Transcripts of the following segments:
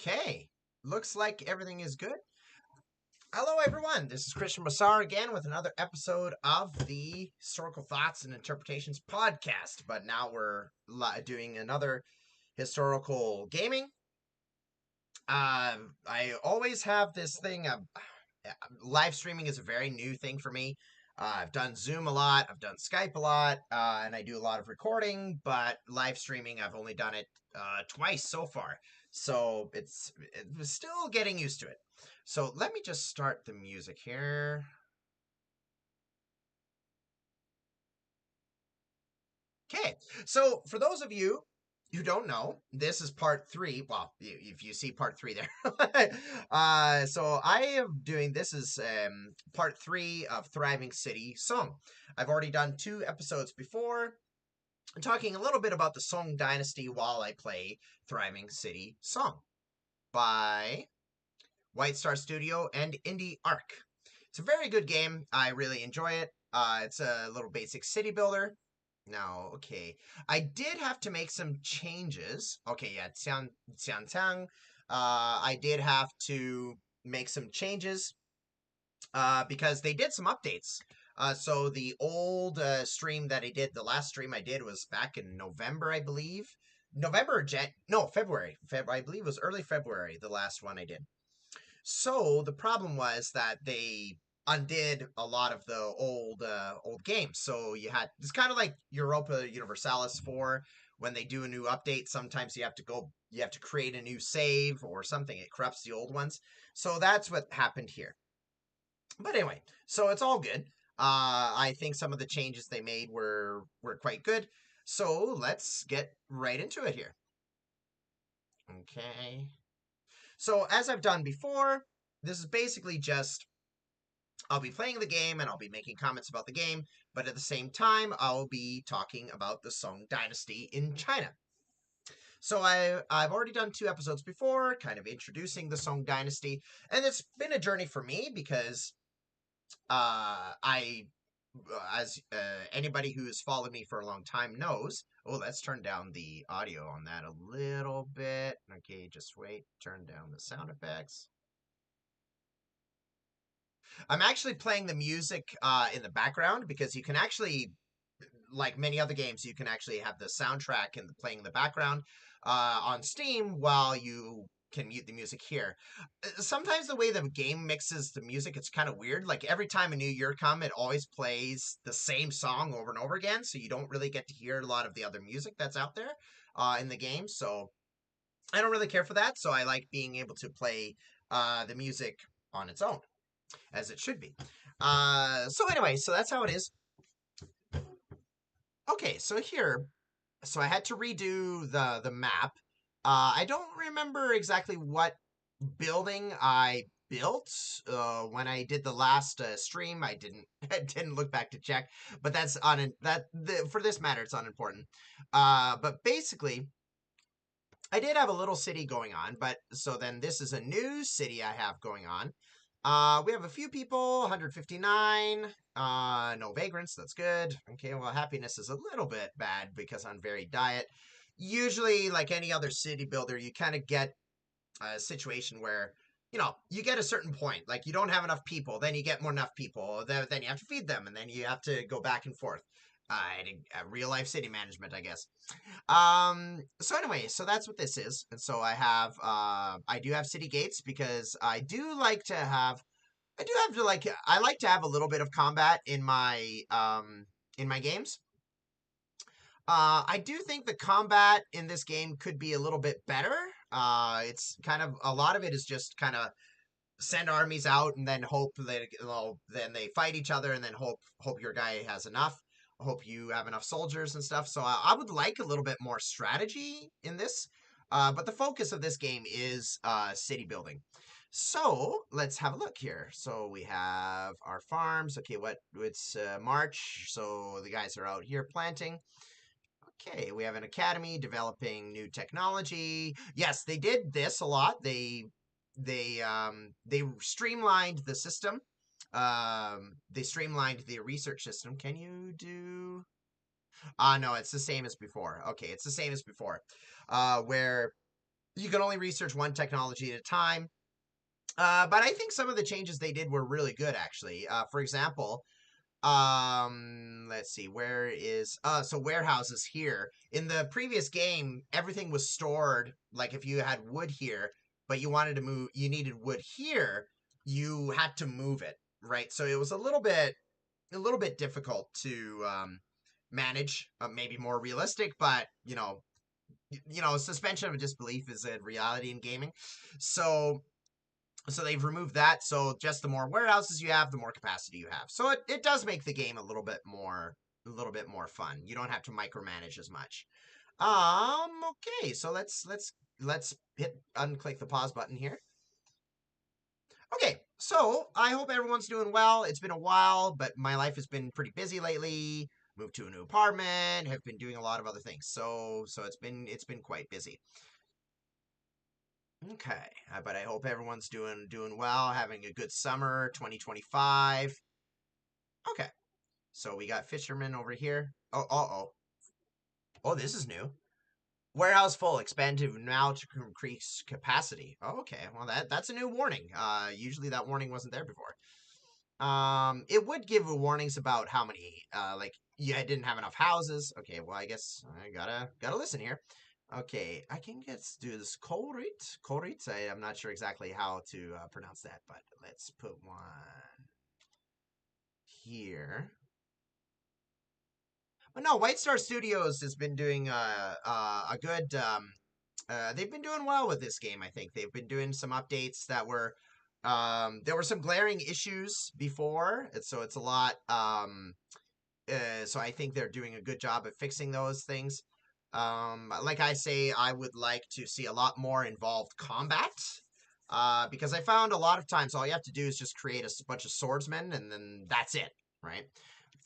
Okay, looks like everything is good. Hello, everyone. This is Christian Bassar again with another episode of the Historical Thoughts and Interpretations podcast. But now we're doing another historical gaming. I always have this thing. Live streaming is a very new thing for me. I've done Zoom a lot, I've done Skype a lot, and I do a lot of recording, but live streaming, I've only done it twice so far. So it's still getting used to it. So let me just start the music here. Okay, so for those of you who don't know, this is part three. Well, if you see part three there. So I am doing this is part three of Thriving City Song. I've already done 2 episodes before, talking a little bit about the Song Dynasty while I play Thriving City Song by White Star Studio and Indie Arc. It's a very good game. I really enjoy it. It's a little basic city builder. No, okay. I did have to make some changes. Okay, yeah, Xiang. I did have to make some changes because they did some updates. So the old stream that I did, the last stream I did was back in November, I believe. November or no, February. I believe it was early February, the last one I did. So the problem was that they undid a lot of the old games. So you had it's kind of like Europa Universalis 4 when they do a new update. Sometimes you have to create a new save or something. It corrupts the old ones. So that's what happened here. But anyway, so it's all good. I think some of the changes they made were quite good. So let's get right into it here. Okay. So as I've done before, this is basically just I'll be playing the game and I'll be making comments about the game, but at the same time, I'll be talking about the Song Dynasty in China. So I've already done 2 episodes before, kind of introducing the Song Dynasty, and it's been a journey for me because I, as anybody who has followed me for a long time knows. Oh, let's turn down the audio on that a little bit. Okay, just wait. Turn down the sound effects. I'm actually playing the music in the background because you can actually, like many other games, you can actually have the soundtrack and playing in the background on Steam while you can mute the music here. Sometimes the way the game mixes the music, it's kind of weird. Like every time a new year comes, it always plays the same song over and over again, so you don't really get to hear a lot of the other music that's out there in the game. So I don't really care for that. So I like being able to play the music on its own as it should be. So anyway, so that's how it is. Okay, so here, so I had to redo the map. I don't remember exactly what building I built when I did the last stream. I didn't I didn't look back to check, but that's for this matter, it's unimportant. But basically, I did have a little city going on, but so then this is a new city I have going on. We have a few people, 159. No vagrants, that's good. Okay, well, happiness is a little bit bad because on varied diet. Usually, like any other city builder, you kind of get a situation where, you get a certain point. Like, you don't have enough people, then you get more enough people, then you have to feed them, and then you have to go back and forth. Real life city management, I guess. So anyway, so that's what this is. And so I do have city gates because I like to have a little bit of combat in my games. I do think the combat in this game could be a little bit better. It's kind of a lot of it is just kind of send armies out and then hope that then they fight each other and then hope your guy has enough. Hope you have enough soldiers and stuff. So I would like a little bit more strategy in this. But the focus of this game is city building. So let's have a look here. So we have our farms. Okay, it's March, so the guys are out here planting. Okay, we have an academy developing new technology. Yes, they did this a lot. They streamlined the system. They streamlined the research system. Can you do? No, it's the same as before. Okay, it's the same as before. Where You can only research one technology at a time. But I think some of the changes they did were really good, actually. For example, let's see, where is so warehouses here. In the previous game, everything was stored, like if you had wood here, but you wanted to move, you needed wood here, you had to move it, right? So it was a little bit difficult to manage, maybe more realistic, but suspension of disbelief is a reality in gaming. So they've removed that. So just the more warehouses you have, the more capacity you have. So it does make the game a little bit more fun. You don't have to micromanage as much. Okay, so let's hit unclick the pause button here. Okay, so I hope everyone's doing well. It's been a while, but my life has been pretty busy lately. Moved to a new apartment, have been doing a lot of other things. So it's been quite busy. Okay, but I hope everyone's doing well, having a good summer 2025. Okay, so we got fishermen over here. Oh, this is new. Warehouse full, expand to now to increase capacity. Oh, okay, well that's a new warning. Usually that warning wasn't there before. It would give warnings about how many, like you didn't have enough houses. Okay, well I guess I gotta listen here. Okay, I can do this Kolrit. Kolrit. I'm not sure exactly how to pronounce that, but let's put one here. But no, White Star Studios has been doing a good. They've been doing well with this game. I think they've been doing some updates that were. There were some glaring issues before, so it's a lot. So I think they're doing a good job at fixing those things. Like I say, I would like to see a lot more involved combat. Because I found a lot of times all you have to do is just create a bunch of swordsmen and then that's it, right?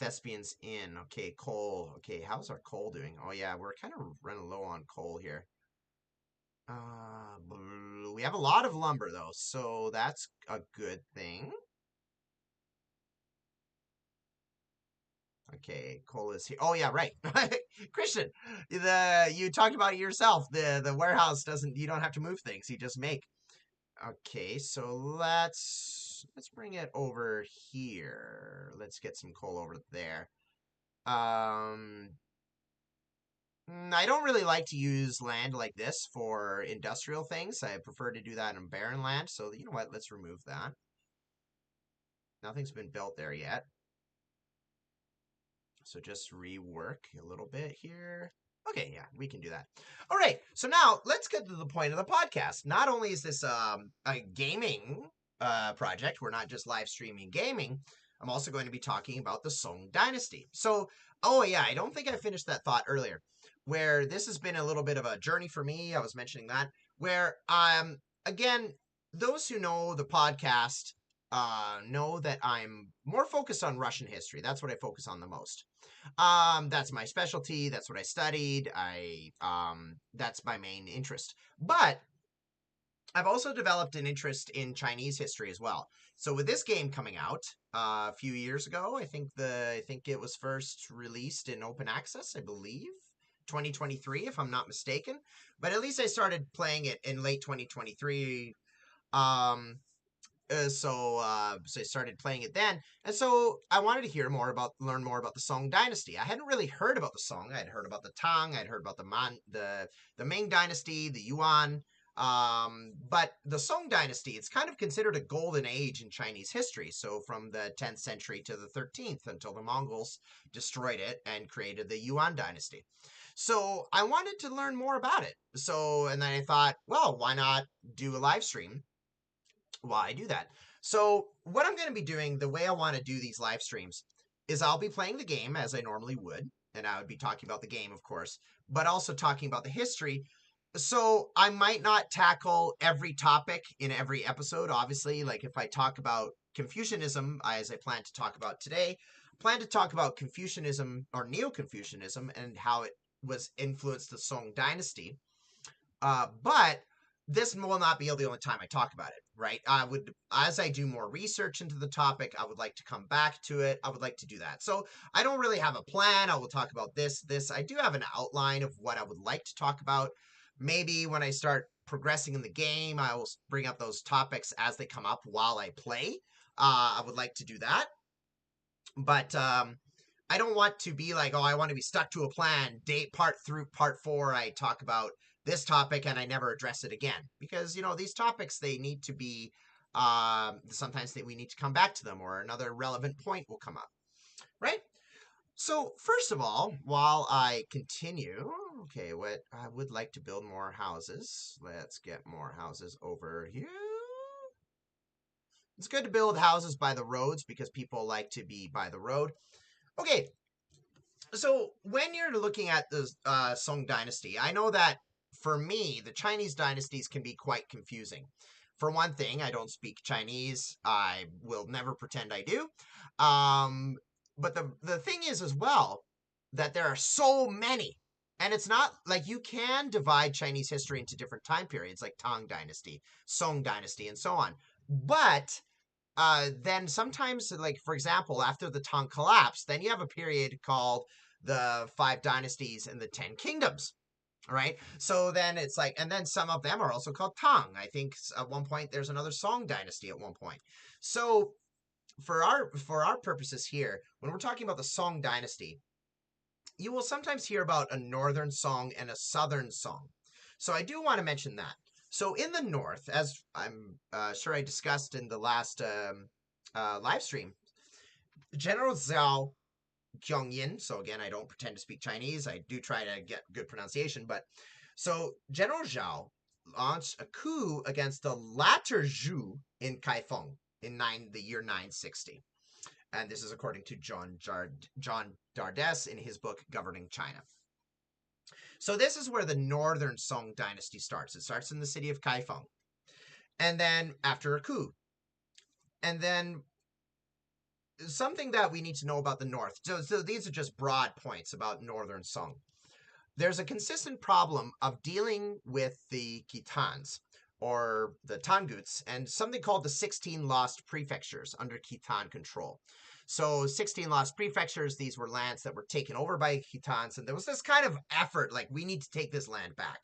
Thespians in. Okay, coal. Okay, how's our coal doing? Oh yeah, we're kind of running low on coal here. We have a lot of lumber though, so that's a good thing. Okay, coal is here. Oh yeah, right. Christian, you talked about it yourself. The warehouse doesn't. You don't have to move things. You just make. Okay, so let's bring it over here. Let's get some coal over there. Um, I don't really like to use land like this for industrial things. I prefer to do that in barren land. So you know what? Let's remove that. Nothing's been built there yet. So just rework a little bit here. Okay, yeah, we can do that. All right, so now let's get to the point of the podcast. Not only is this a gaming project, we're not just live streaming gaming. I'm also going to be talking about the Song Dynasty. So, oh yeah, I don't think I finished that thought earlier. Where this has been a little bit of a journey for me. I was mentioning that. Where again, those who know the podcast know that I'm more focused on Russian history. That's what I focus on the most. That's my specialty. That's what I studied. That's my main interest. But I've also developed an interest in Chinese history as well. So with this game coming out a few years ago, I think it was first released in open access, I believe, 2023, if I'm not mistaken. But at least I started playing it in late 2023. Um, so I started playing it then, and so I wanted to learn more about the Song Dynasty. I hadn't really heard about the Song. I'd heard about the Tang. I'd heard about the Ming Dynasty, the Yuan. But the Song Dynasty, it's kind of considered a golden age in Chinese history. So from the 10th century to the 13th, until the Mongols destroyed it and created the Yuan Dynasty. So I wanted to learn more about it. And then I thought, well, why not do a live stream while I do that? So what I'm going to be doing, the way I want to do these live streams, is I'll be playing the game as I normally would, and I would be talking about the game, of course, but also talking about the history. So I might not tackle every topic in every episode, obviously. Like if I talk about Confucianism, as I plan to talk about today, I plan to talk about Confucianism or Neo-Confucianism and how it was influenced the Song Dynasty. But this will not be the only time I talk about it, right? As I do more research into the topic, I would like to come back to it. I would like to do that. So I don't really have a plan. I will talk about this. I do have an outline of what I would like to talk about, Maybe when I start progressing in the game, I will bring up those topics as they come up while I play. I would like to do that. But I don't want to be like, oh, I want to be stuck to a plan. Date part through part 4, I talk about this topic and I never address it again. Because, these topics, they need to be, sometimes we need to come back to them or another relevant point will come up, right? So, first of all, while I continue, okay, what I would like to build more houses. Let's get more houses over here. It's good to build houses by the roads because people like to be by the road. Okay, so when you're looking at the Song Dynasty, I know that for me, the Chinese dynasties can be quite confusing. For one thing, I don't speak Chinese. I will never pretend I do. But the thing is as well that there are so many. And it's not like you can divide Chinese history into different time periods like Tang Dynasty, Song Dynasty, and so on. But then sometimes, like, for example, after the Tang collapse, then you have a period called the Five Dynasties and the 10 Kingdoms. Right. So then it's like, and then some of them are also called Tang. I think at one point there's another Song Dynasty at one point. So for our purposes here, when we're talking about the Song Dynasty, you will sometimes hear about a northern song and a southern song. So I do want to mention that. So in the north, as I'm sure I discussed in the last live stream, General Zhao Jiangyin. So again, I don't pretend to speak Chinese. I do try to get good pronunciation. But so General Zhao launched a coup against the latter Zhu in Kaifeng in the year 960. And this is according to John Dardess in his book Governing China. So this is where the northern Song dynasty starts. It starts in the city of Kaifeng. And then after a coup. And then something that we need to know about the north. So these are just broad points about northern Song. There's a consistent problem of dealing with the Khitans, or the Tanguts, and something called the 16 lost prefectures under Khitan control. So 16 lost prefectures, these were lands that were taken over by Khitans, and there was this kind of effort, like, we need to take this land back.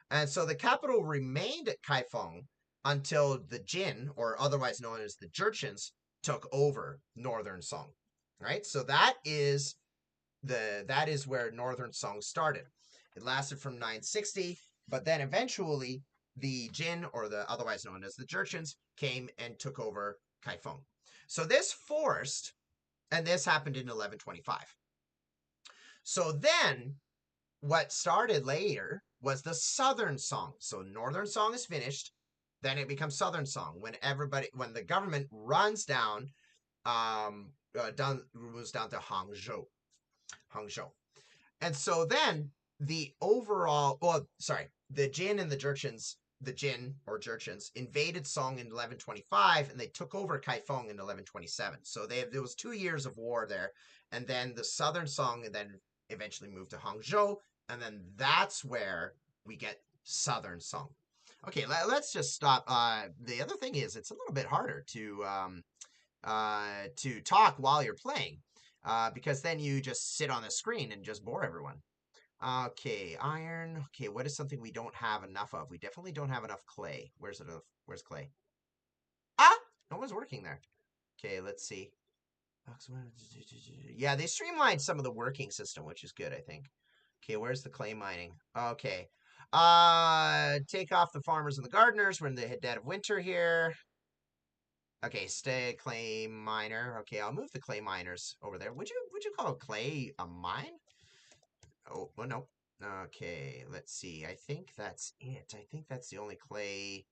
And so the capital remained at Kaifeng until the Jin, or otherwise known as the Jurchens, took over northern Song. Right? So that is where northern Song started. It lasted from 960, but then eventually the Jin, or the otherwise known as the Jurchens, came and took over Kaifeng. So this forced, and this happened in 1125. So then what started later was the Southern Song. So Northern Song is finished, then it becomes Southern Song when the government runs down, moves down to Hangzhou. And so then the Jin and the Jurchens, the Jin or Jurchens invaded Song in 1125, and they took over Kaifeng in 1127. So there was 2 years of war there, and then the Southern Song, and then eventually moved to Hangzhou, and then that's where we get Southern Song. Okay, let's just stop. The other thing is, it's a little bit harder to talk while you're playing, because then you just sit on the screen and just bore everyone. Okay, iron. Okay, what is something we don't have enough of? We definitely don't have enough clay. Where's clay? Ah! No one's working there. Okay, let's see. Yeah, they streamlined some of the working system, which is good, I think. Okay, where's the clay mining? Okay. Take off the farmers and the gardeners. We're in the dead of winter here. Okay, stay clay miner. Okay, I'll move the clay miners over there. Would you call clay a mine? Oh, well, no. Okay, let's see. I think that's it. I think that's the only clay.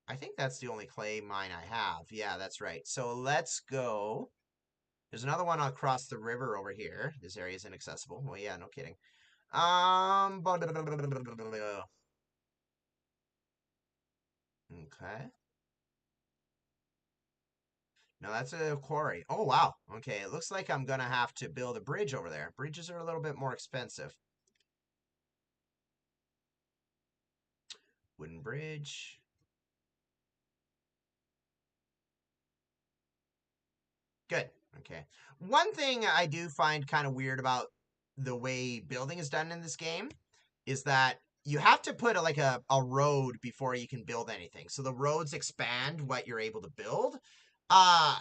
I think that's the only clay mine I have. Yeah, that's right. So let's go. There's another one across the river over here. This area is inaccessible. Well, yeah, no kidding. Okay. No, that's a quarry. Oh, wow. Okay, it looks like I'm gonna have to build a bridge over there. Bridges are a little bit more expensive. Wooden bridge. Good. Okay. One thing I do find kind of weird about the way building is done in this game is that you have to put a road before you can build anything. So the roads expand what you're able to build. I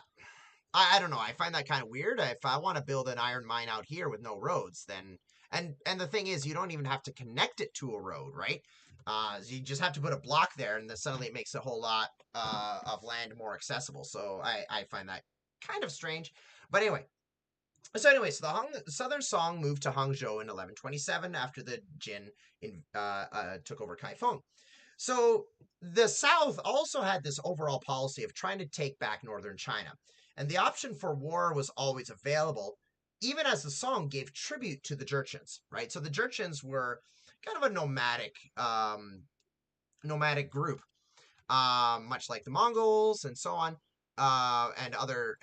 don't know. I find that kind of weird. If I want to build an iron mine out here with no roads, then and the thing is, you don't even have to connect it to a road, right? So you just have to put a block there, and then suddenly it makes a whole lot of land more accessible. So I find that kind of strange. But anyway, so the Southern Song moved to Hangzhou in 1127 after the Jin took over Kaifeng. So the South also had this overall policy of trying to take back northern China. And the option for war was always available, even as the song gave tribute to the Jurchens, right? So the Jurchens were kind of a nomadic group, much like the Mongols and so on, and other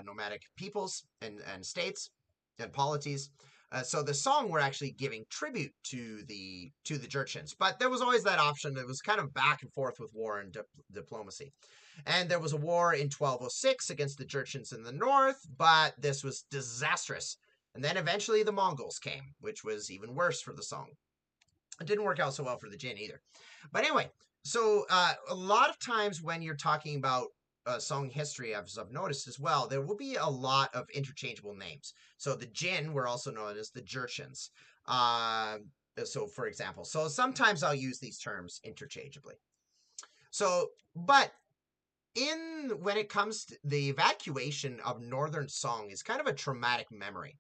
nomadic peoples and states and polities. So the song were actually giving tribute to the Jurchens, but there was always that option. It was kind of back and forth with war and diplomacy. And there was a war in 1206 against the Jurchens in the north, but this was disastrous. And then eventually the Mongols came, which was even worse for the song. It didn't work out so well for the Jin either. But anyway, so a lot of times when you're talking about song history, as I've noticed as well, there will be a lot of interchangeable names. So the Jin were also known as the Jurchens. So for example, so sometimes I'll use these terms interchangeably. So, but when it comes to the evacuation of Northern Song is kind of a traumatic memory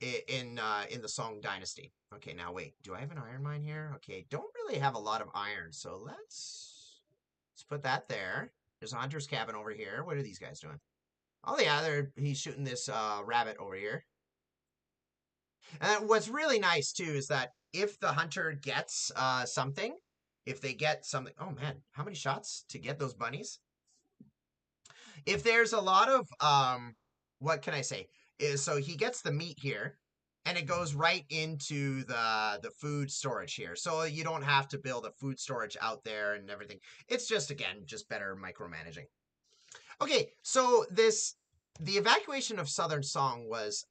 in the Song Dynasty. Okay, now wait, do I have an iron mine here? Okay, don't really have a lot of iron, so let's put that there. There's a hunter's cabin over here. What are these guys doing? Oh yeah, he's shooting this rabbit over here. And what's really nice too is that if the hunter gets something, if they get something, oh man, how many shots to get those bunnies? If there's a lot of what can I say? So he gets the meat here, and it goes right into the food storage here. So you don't have to build a food storage out there and everything. It's just better micromanaging. Okay, so the evacuation of Southern Song was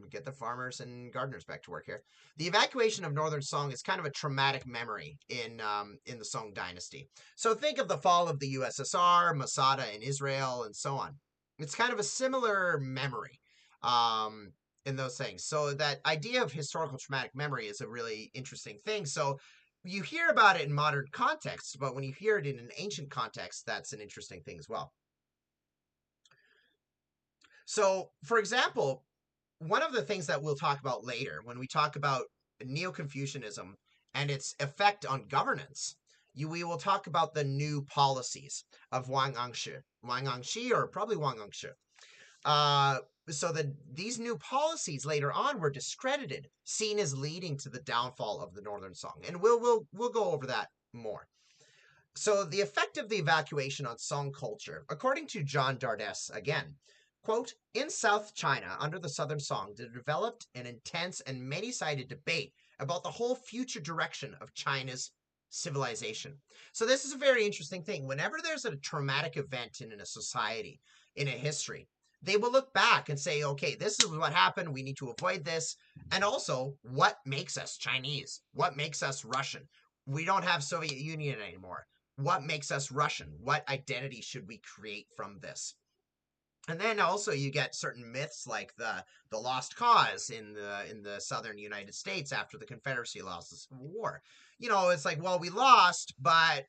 get the farmers and gardeners back to work here. The evacuation of Northern Song is kind of a traumatic memory in the Song Dynasty. So think of the fall of the USSR, Masada in Israel, and so on. It's kind of a similar memory in those things. So that idea of historical traumatic memory is a really interesting thing. So you hear about it in modern contexts, but when you hear it in an ancient context, that's an interesting thing as well. So, for example, one of the things that we'll talk about later when we talk about Neo-Confucianism and its effect on governance, we will talk about the new policies of Wang Angshi, or probably Wang Angshi. So these new policies later on were discredited, seen as leading to the downfall of the Northern Song, and we'll go over that more. So the effect of the evacuation on Song culture, according to John Dardess again, quote, in South China, under the Southern Song, there developed an intense and many-sided debate about the whole future direction of China's civilization. So this is a very interesting thing. Whenever there's a traumatic event in a society, in a history, they will look back and say, okay, this is what happened. We need to avoid this. And also, what makes us Chinese? What makes us Russian? We don't have Soviet Union anymore. What makes us Russian? What identity should we create from this? And then also you get certain myths like the lost cause in the southern United States after the Confederacy lost the Civil War. You know, it's like, well, we lost, but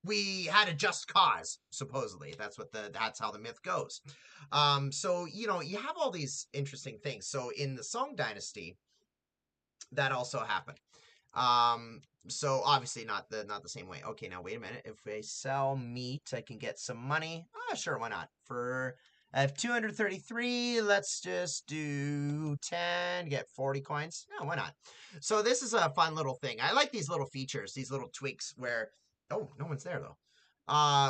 we had a just cause, supposedly. That's how the myth goes. So, you know, you have all these interesting things. So in the Song Dynasty, that also happened. So obviously not the same way. Okay, now wait a minute. If I sell meat, I can get some money. Sure, why not? I have 233. Let's just do 10, get 40 coins. Yeah, why not? So this is a fun little thing. I like these little features, these little tweaks where, oh, no one's there though.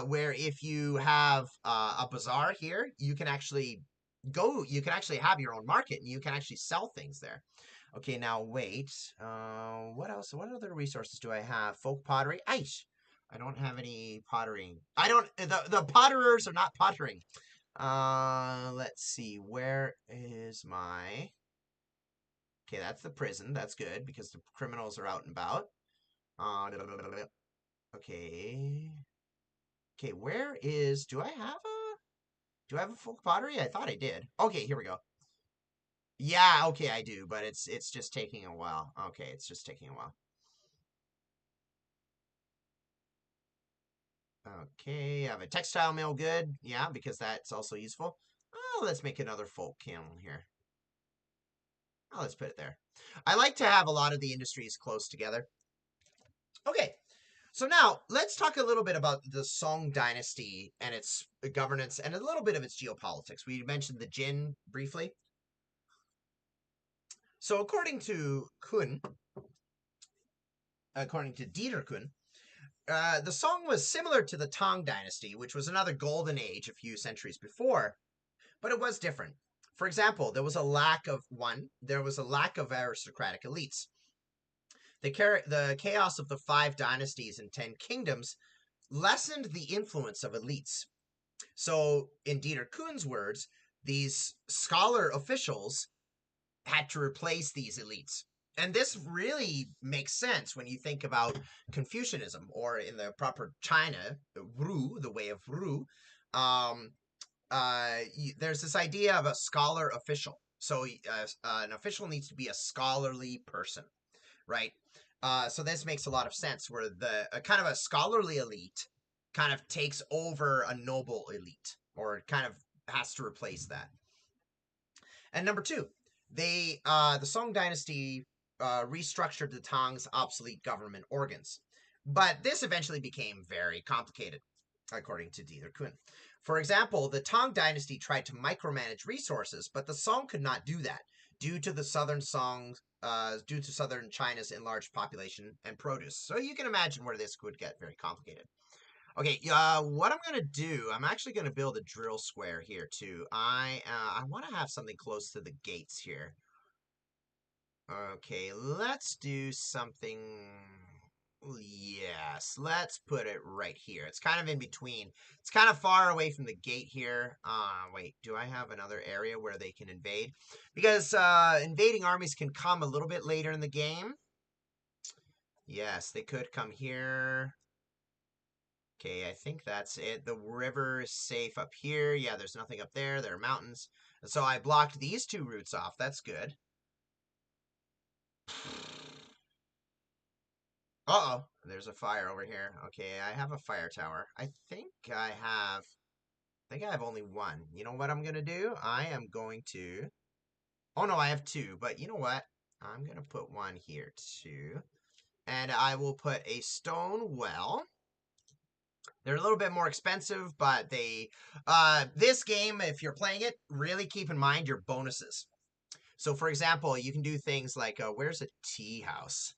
Where if you have a bazaar here, you can actually have your own market and you can actually sell things there. Okay, now wait. What else? What other resources do I have? Folk pottery. Aish. I don't have any pottering. The potterers are not pottering. Let's see. Where is my Okay, that's the prison. That's good because the criminals are out and about. Uh, okay. Okay, where is... Do I have a full pottery? I thought I did. Okay, here we go. Yeah, okay, I do, but it's just taking a while. Okay, it's just taking a while. Okay, I have a textile mill, good. Yeah, because that's also useful. Oh, let's make another folk kiln here. Oh, let's put it there. I like to have a lot of the industries close together. Okay, so now let's talk a little bit about the Song Dynasty and its governance and a little bit of its geopolitics. We mentioned the Jin briefly. So according to Dieter Kuhn, the Song was similar to the Tang Dynasty, which was another golden age a few centuries before, but it was different. For example, there was a lack of aristocratic elites. The chaos of the 5 dynasties and 10 kingdoms lessened the influence of elites. So, in Dieter Kuhn's words, these scholar officials had to replace these elites. And this really makes sense when you think about Confucianism, or in the proper China, the way of Ru. Um, there's this idea of a scholar official. So an official needs to be a scholarly person, right? So this makes a lot of sense where the kind of a scholarly elite kind of takes over a noble elite, or kind of has to replace that. And number two, the Song Dynasty restructured the Tang's obsolete government organs, but this eventually became very complicated, according to Dieter Kuhn. For example, the Tang Dynasty tried to micromanage resources, but the Song could not do that due to southern China's enlarged population and produce. So you can imagine where this could get very complicated. Okay, what I'm gonna do, I'm actually gonna build a drill square here too. I want to have something close to the gates here. Okay, let's do something. Yes, let's put it right here. It's kind of in between. It's kind of far away from the gate here. Wait, do I have another area where they can invade? Because invading armies can come a little bit later in the game. Yes, they could come here. Okay, I think that's it. The river is safe up here. Yeah, there's nothing up there. There are mountains. So I blocked these 2 routes off. That's good. Uh-oh, there's a fire over here. Okay, I have a fire tower. I think I have only 1. You know what I'm going to do? I am going to... Oh, no, I have 2. But you know what? I'm going to put 1 here, too. And I will put a stone well. They're a little bit more expensive, but this game, if you're playing it, really keep in mind your bonuses. So, for example, you can do things like, where's a tea house?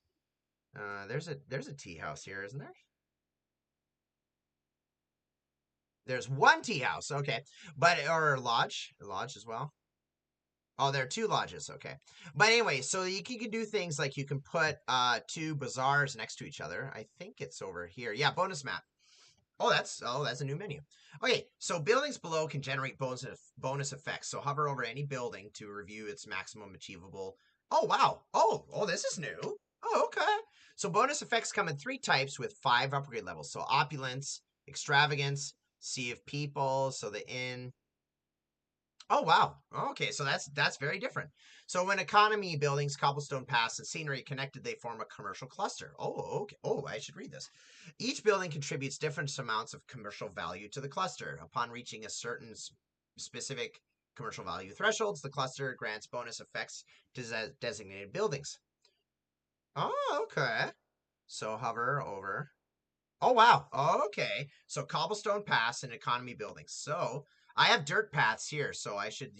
There's a tea house here, isn't there? There's 1 tea house, okay. Or lodge as well. Oh, there are 2 lodges, okay. But anyway, so you can do things like you can put 2 bazaars next to each other. I think it's over here. Yeah, bonus map. Oh, that's a new menu. Okay, so buildings below can generate bonus effects. So hover over any building to review its maximum achievable. Oh, wow. Oh, this is new. Oh, okay. So bonus effects come in 3 types with 5 upgrade levels. So opulence, extravagance, sea of people, so the inn. Oh, wow. Okay, so that's very different. So when economy buildings, cobblestone paths, and scenery connected, they form a commercial cluster. Oh, okay. Oh, I should read this. Each building contributes different amounts of commercial value to the cluster. Upon reaching a certain specific commercial value thresholds, the cluster grants bonus effects to designated buildings. Oh, okay. So hover over. Oh, wow. Okay. So cobblestone paths and economy buildings. So I have dirt paths here, so I should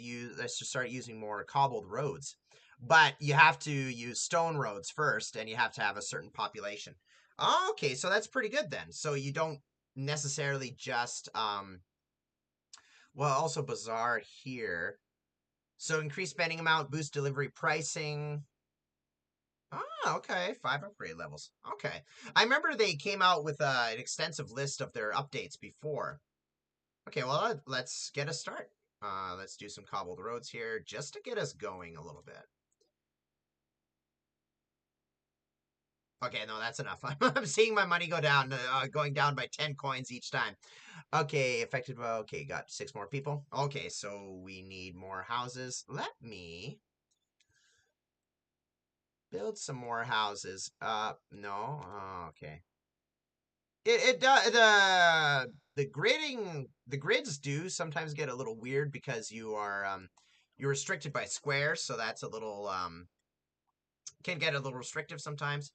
start using more cobbled roads. But you have to use stone roads first, and you have to have a certain population. Okay, so that's pretty good then. So you don't necessarily just well, also bazaar here. So increase spending amount, boost delivery pricing. Ah, okay. 5 upgrade levels. Okay. I remember they came out with an extensive list of their updates before. Okay, well, let's get a start. Let's do some cobbled roads here just to get us going a little bit. Okay, no, that's enough. I'm seeing my money go down, going down by 10 coins each time. Okay, affected. Okay, got 6 more people. Okay, so we need more houses. Let me build some more houses. No. Oh, okay. It does the grids do sometimes get a little weird because you're restricted by squares, so that's a little can get a little restrictive sometimes.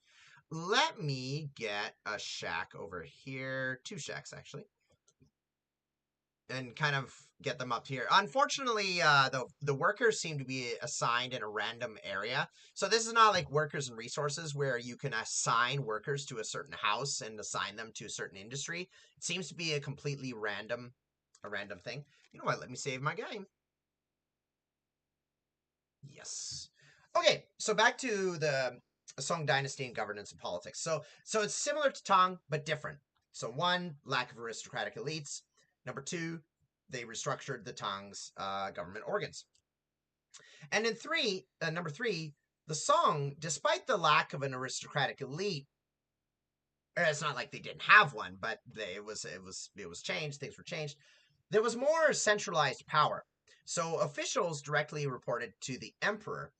Let me get a shack over here, 2 shacks actually, and kind of get them up here. Unfortunately, the workers seem to be assigned in a random area. So this is not like workers and resources where you can assign workers to a certain house and assign them to a certain industry. It seems to be a random thing. You know what? Let me save my game. Yes. Okay, so back to the Song Dynasty and governance and politics. So it's similar to Tang, but different. So one, lack of aristocratic elites. Number two, they restructured the Tang's government organs. And in number three, the Song, despite the lack of an aristocratic elite, it's not like they didn't have one, but it was changed. Things were changed. There was more centralized power. So officials directly reported to the emperor,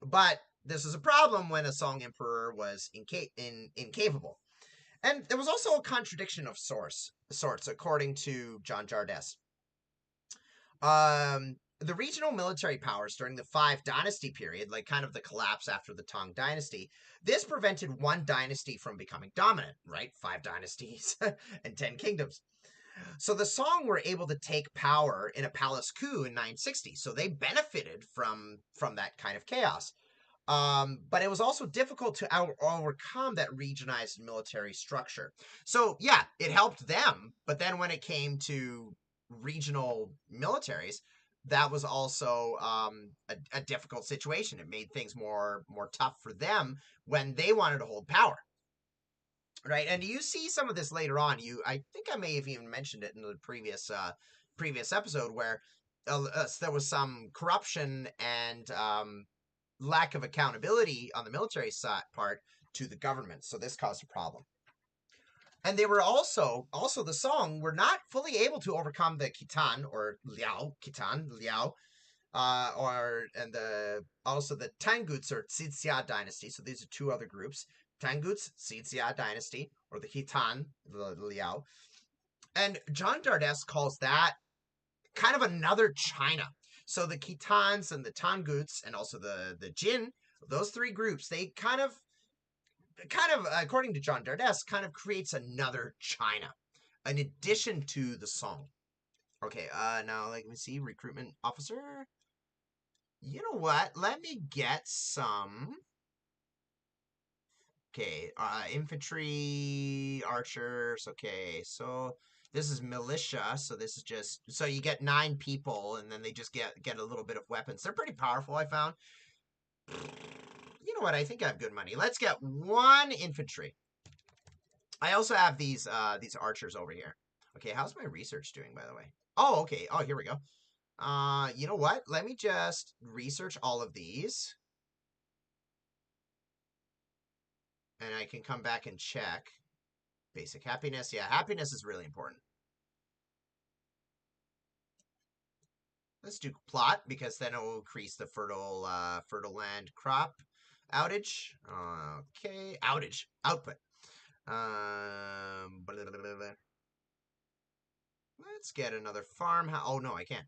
but this is a problem when a Song emperor was incapable. And there was also a contradiction of sorts, according to John Dardess. The regional military powers during the Five Dynasty period, like kind of the collapse after the Tang Dynasty, this prevented one dynasty from becoming dominant, right? 5 dynasties and 10 kingdoms. So the Song were able to take power in a palace coup in 960. So they benefited from that kind of chaos. But it was also difficult to overcome that regionalized military structure. So yeah, it helped them. But then when it came to regional militaries, that was also a difficult situation. It made things more tough for them when they wanted to hold power. Right, and you see some of this later on. I think I may have even mentioned it in the previous episode where there was some corruption and lack of accountability on the military side part to the government. So this caused a problem. And they were also the Song were not fully able to overcome the Khitan or Liao, and the Tanguts or Xixia dynasty. So these are 2 other groups: Tanguts, Xixia dynasty, or the Khitan, the Liao. And John Dardess calls that kind of another China. So the Khitans and the Tanguts and also the Jin, those 3 groups, they kind of according to John Dardess, kind of creates another China, in addition to the Song. Okay, now let me see, recruitment officer. You know what? Let me get some. Okay, infantry, archers. Okay, so this is militia. So this is just so you get 9 people, and then they just get a little bit of weapons. They're pretty powerful, I found. You know what? I think I have good money. Let's get 1 infantry. I also have these archers over here. Okay, how's my research doing, by the way? Oh, okay. Oh, here we go. You know what? Let me just research all of these. And I can come back and check. Basic happiness. Yeah, happiness is really important. Let's do plot, because then it will increase the fertile land crop outage. Okay, outage. Output. Blah, blah, blah, blah. Let's get another farmhouse. Oh, no, I can't.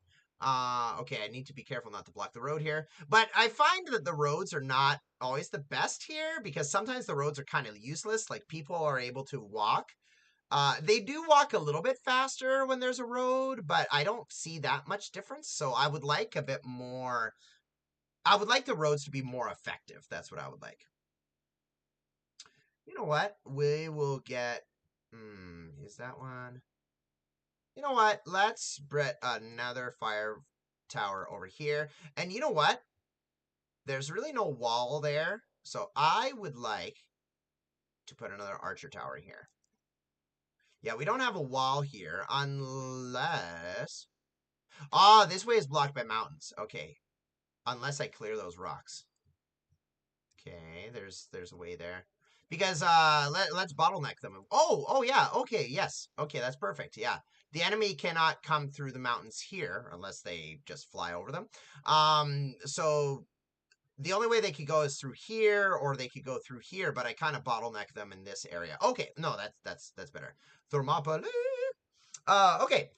Okay, I need to be careful not to block the road here. But I find that the roads are not always the best here because sometimes the roads are kind of useless. Like, people are able to walk. They do walk a little bit faster when there's a road, but I don't see that much difference. So I would like a bit more. I would like the roads to be more effective. That's what I would like. You know what? We will get. Is that one? You know what? Let's put another fire tower over here. And you know what? There's really no wall there. So I would like to put another archer tower here. Yeah, we don't have a wall here unless... Oh, this way is blocked by mountains. Okay. Unless I clear those rocks. Okay, there's a way there. Because let's bottleneck them. Oh yeah, okay, yes. Okay, that's perfect. Yeah. The enemy cannot come through the mountains here unless they just fly over them. So the only way they could go is through here, or they could go through here, but I kind of bottleneck them in this area. Okay, no, that's better. Thermopylae. Okay.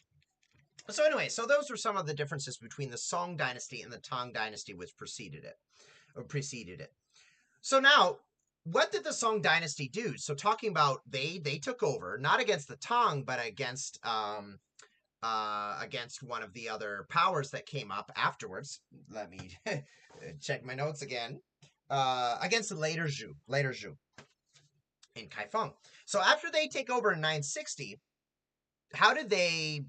So anyway, so those were some of the differences between the Song Dynasty and the Tang Dynasty, which preceded it. So now, what did the Song Dynasty do? So talking about they took over not against the Tang, but against one of the other powers that came up afterwards. Let me check my notes again. Against the later Zhou in Kaifeng. So after they take over in 960, how did they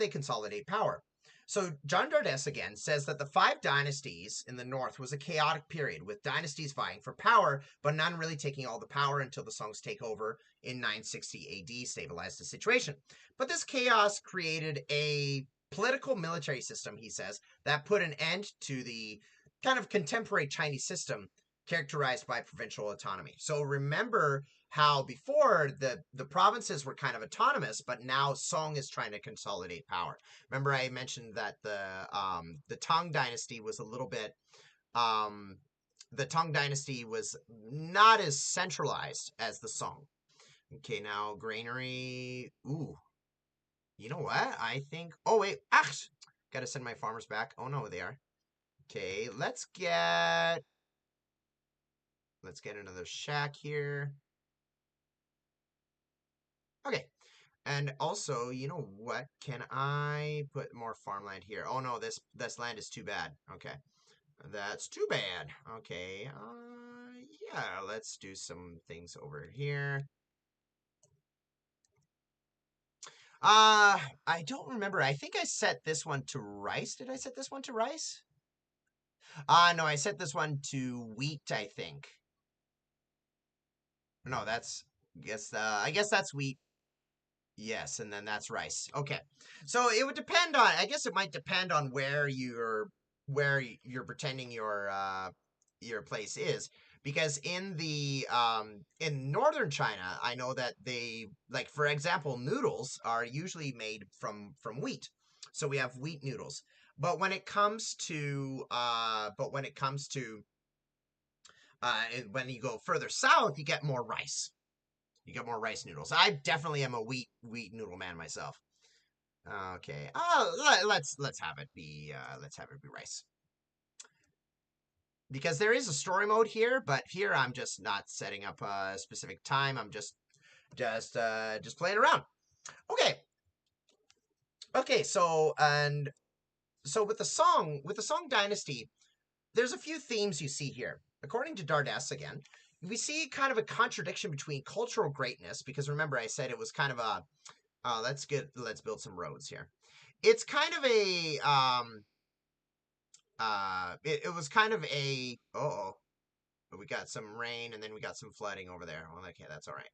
consolidate power? So John Dardess again says that the 5 dynasties in the north was a chaotic period with dynasties vying for power, but none really taking all the power until the Song's takeover in 960 AD stabilized the situation. But this chaos created a political military system, he says, that put an end to the kind of contemporary Chinese system characterized by provincial autonomy. So remember how before the provinces were kind of autonomous, but now Song is trying to consolidate power. Remember I mentioned that the Tang Dynasty was a little bit the Tang Dynasty was not as centralized as the Song. Okay, now granary. Ooh, you know what? I think. Oh wait, gotta send my farmers back. Oh no, they are. Okay, let's get another shack here. Okay. And also, you know what? Can I put more farmland here? Oh no, this land is too bad. Okay. That's too bad. Okay. Yeah, let's do some things over here. I don't remember. I think I set this one to rice. Did I set this one to rice? No, I set this one to wheat, I think. No, that's I guess that's wheat. Yes, and then that's rice. Okay. So it would depend on, I guess it might depend on where you're pretending your place is, because in northern China, I know that they, like, for example, noodles are usually made from wheat. So we have wheat noodles. But when it comes to when you go further south, you get more rice. You get more rice noodles. I definitely am a wheat noodle man myself. Okay. Let's have it be rice. Because there is a story mode here, but here I'm just not setting up a specific time. I'm just playing around. Okay. Okay, so with the Song Dynasty, there's a few themes you see here. According to Dardess again, we see kind of a contradiction between cultural greatness, because remember I said it was kind of a let's build some roads here. It's kind of a it was kind of a we got some rain and then we got some flooding over there. Well, okay, that's all right.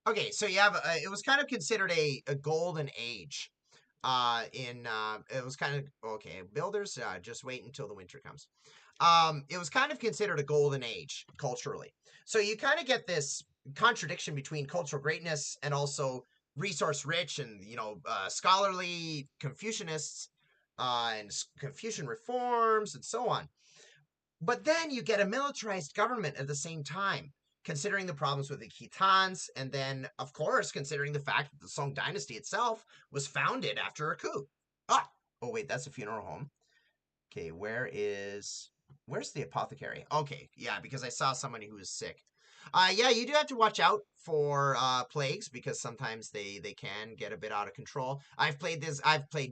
Okay, so you have it was kind of considered a golden age. It was kind of okay. Builders, just wait until the winter comes. It was kind of considered a golden age culturally. So you kind of get this contradiction between cultural greatness and also resource rich and scholarly Confucianists and Confucian reforms and so on. But then you get a militarized government at the same time, considering the problems with the Khitans, and then, of course, considering the fact that the Song Dynasty itself was founded after a coup. Oh wait, that's a funeral home. Okay, where's the apothecary? Okay, yeah, because I saw somebody who was sick. Yeah, you do have to watch out for plagues, because sometimes they can get a bit out of control. I've played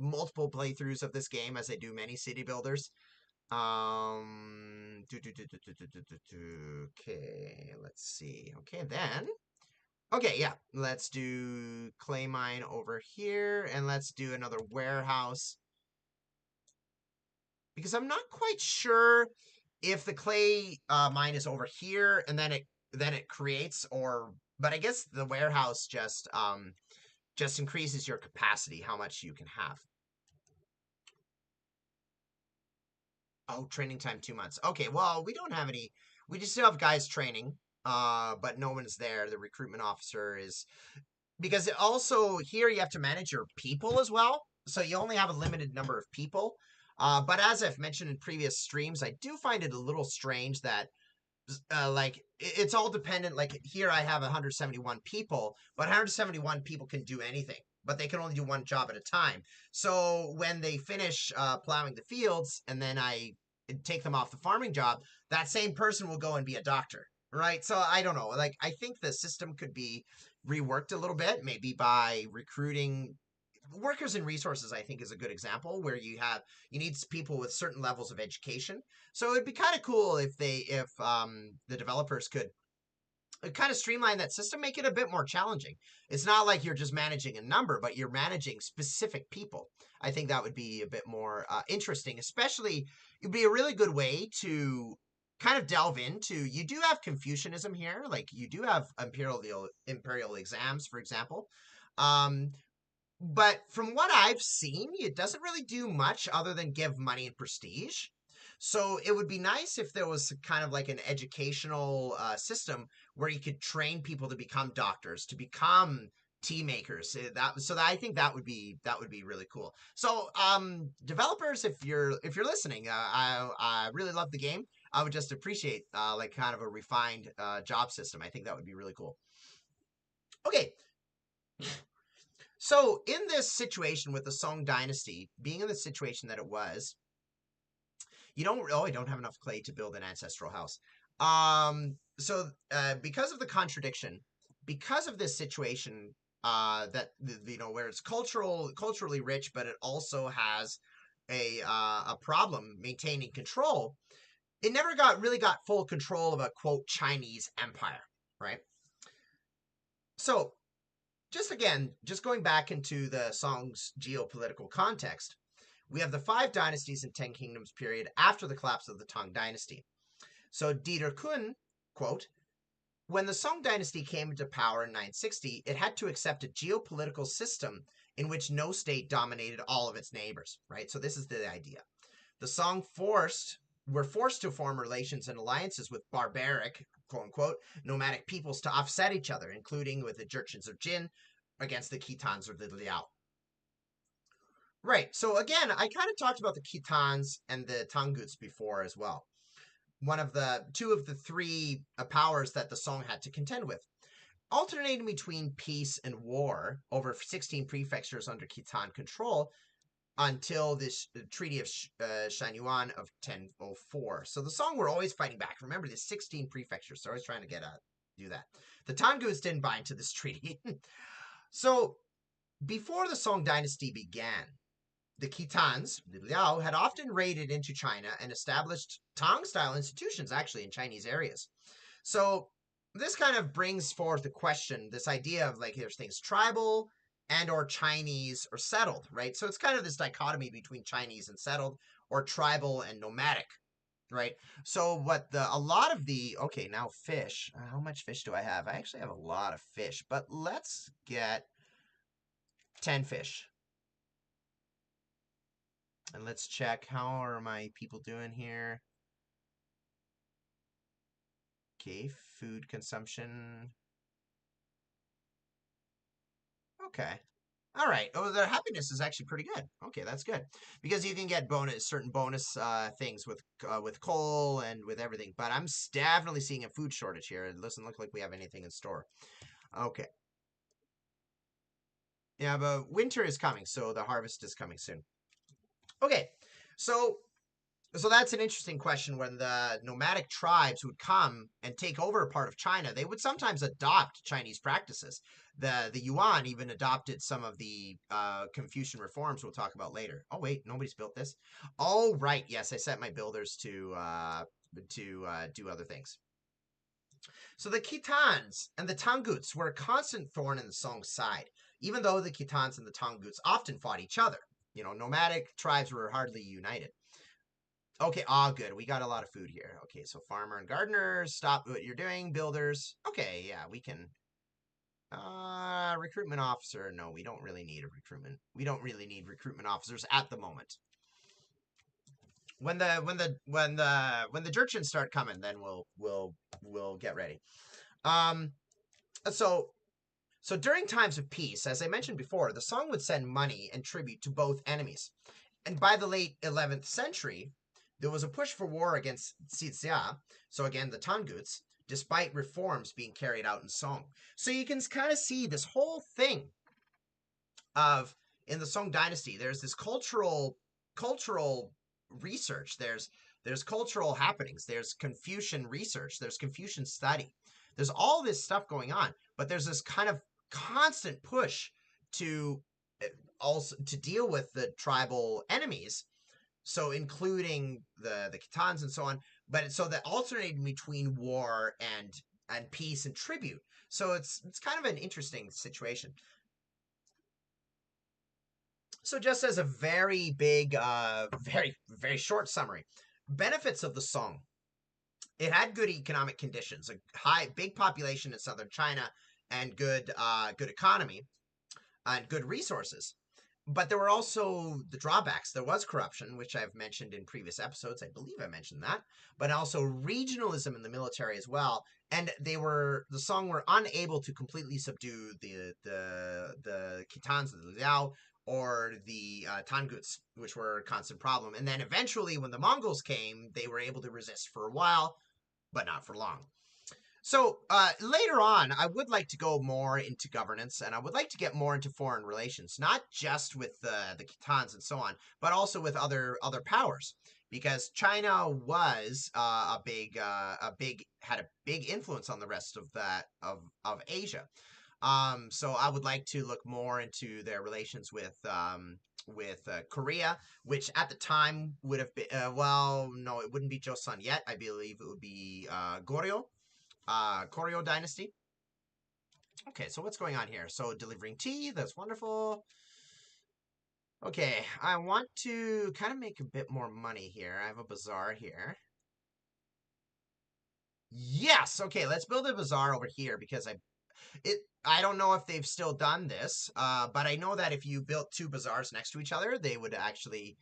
multiple playthroughs of this game, as I do many city builders. Okay, let's see. Okay, then. Okay, yeah, let's do clay mine over here, and let's do another warehouse. Because I'm not quite sure if the clay mine is over here, and then it creates, but I guess the warehouse just increases your capacity, how much you can have. Oh, training time 2 months. Okay, well, we don't have any. We just still have guys training, but no one's there. The recruitment officer is because also here you have to manage your people as well. So you only have a limited number of people. But as I've mentioned in previous streams, I do find it a little strange that like it's all dependent. Like here I have 171 people, but 171 people can do anything, but they can only do one job at a time. So when they finish plowing the fields and then I take them off the farming job, that same person will go and be a doctor, right? So I don't know. Like I think the system could be reworked a little bit, maybe by recruiting workers and resources. I think is a good example where you need people with certain levels of education. So it'd be kind of cool if the developers could kind of streamline that system, make it a bit more challenging. It's not like you're just managing a number, but you're managing specific people. I think that would be a bit more interesting, especially it'd be a really good way to kind of delve into. You do have Confucianism here, like you do have imperial exams, for example. Um, but from what I've seen, it doesn't really do much other than give money and prestige. So it would be nice if there was kind of like an educational system where you could train people to become doctors, to become tea makers. I think that would be really cool. So developers, if you're listening, I really love the game. I would just appreciate like kind of a refined job system. I think that would be really cool. Okay, so in this situation with the Song Dynasty being in the situation that it was, you don't. Oh, I don't have enough clay to build an ancestral house. Because of the contradiction, because of this situation, where it's culturally rich, but it also has a problem maintaining control. It never got full control of a quote Chinese empire, right? So just going back into the song's geopolitical context, we have the 5 dynasties and 10 kingdoms period after the collapse of the Tang dynasty. So Dieter Kuhn, quote, when the Song dynasty came into power in 960, it had to accept a geopolitical system in which no state dominated all of its neighbors, right? So this is the idea. The Song were forced to form relations and alliances with barbaric, quote unquote, nomadic peoples to offset each other, including with the Jurchens of Jin against the Khitans of the Liao. Right. So again, I kind of talked about the Khitans and the Tanguts before as well. Two of the three powers that the Song had to contend with, alternating between peace and war over 16 prefectures under Khitan control until this Treaty of Shanyuan of 1004. So the Song were always fighting back. Remember, there's 16 prefectures. They're always trying to do that. The Tanguts didn't bind to this treaty. So before the Song dynasty began, the Khitans, the Liao, had often raided into China and established Tang-style institutions, actually, in Chinese areas. So this kind of brings forth the question, this idea of like there's things tribal and or Chinese or settled, right? So it's kind of this dichotomy between Chinese and settled or tribal and nomadic, right? So now fish. How much fish do I have? I actually have a lot of fish, but let's get 10 fish. And let's check, how are my people doing here? Okay, food consumption. Okay. All right. Oh, their happiness is actually pretty good. Okay, that's good because you can get certain bonus things with coal and with everything. But I'm definitely seeing a food shortage here. It doesn't look like we have anything in store. Okay. Yeah, but winter is coming, so the harvest is coming soon. Okay, so that's an interesting question. When the nomadic tribes would come and take over a part of China, they would sometimes adopt Chinese practices. The Yuan even adopted some of the Confucian reforms we'll talk about later. Oh wait, nobody's built this. Oh right, yes, I set my builders to do other things. So the Khitans and the Tanguts were a constant thorn in the Song's side, even though the Khitans and the Tanguts often fought each other. Nomadic tribes were hardly united. Okay, good. We got a lot of food here. Okay, so farmer and gardeners, stop what you're doing. Builders. Okay, yeah, we can. Recruitment officer. No, we don't really need a recruitment. We don't really need recruitment officers at the moment. when the Jurchens start coming, then we'll get ready. Um, so so during times of peace, as I mentioned before, the song would send money and tribute to both enemies. And by the late 11th century, there was a push for war against Xixia, so again the Tanguts, despite reforms being carried out in Song. So you can kind of see this whole thing of in the Song Dynasty. There's this cultural research. There's cultural happenings. There's Confucian research. There's Confucian study. There's all this stuff going on, but there's this kind of constant push to also to deal with the tribal enemies, so including the Khitans and so on, but so that alternating between war and peace and tribute. So it's kind of an interesting situation. So just as a very big, very short summary, benefits of the song. It had good economic conditions, a big population in southern China, and good economy and good resources. But there were also the drawbacks. There was corruption, which I've mentioned in previous episodes. I believe I mentioned that. But also regionalism in the military as well. And the Song were unable to completely subdue the Khitans, the Liao, or the Tanguts, which were a constant problem. And then eventually, when the Mongols came, they were able to resist for a while, but not for long. So later on, I would like to go more into governance, and I would like to get more into foreign relations, not just with the Khitans and so on, but also with other powers, because China was had a big influence on the rest of that of Asia. So I would like to look more into their relations with Korea, which at the time would have been well, no, it wouldn't be Joseon yet. I believe it would be Koryo Dynasty. Okay, so what's going on here? So delivering tea, that's wonderful. Okay, I want to kind of make a bit more money here. I have a bazaar here. Yes, okay, let's build a bazaar over here because I don't know if they've still done this, but I know that if you built two bazaars next to each other, they would actually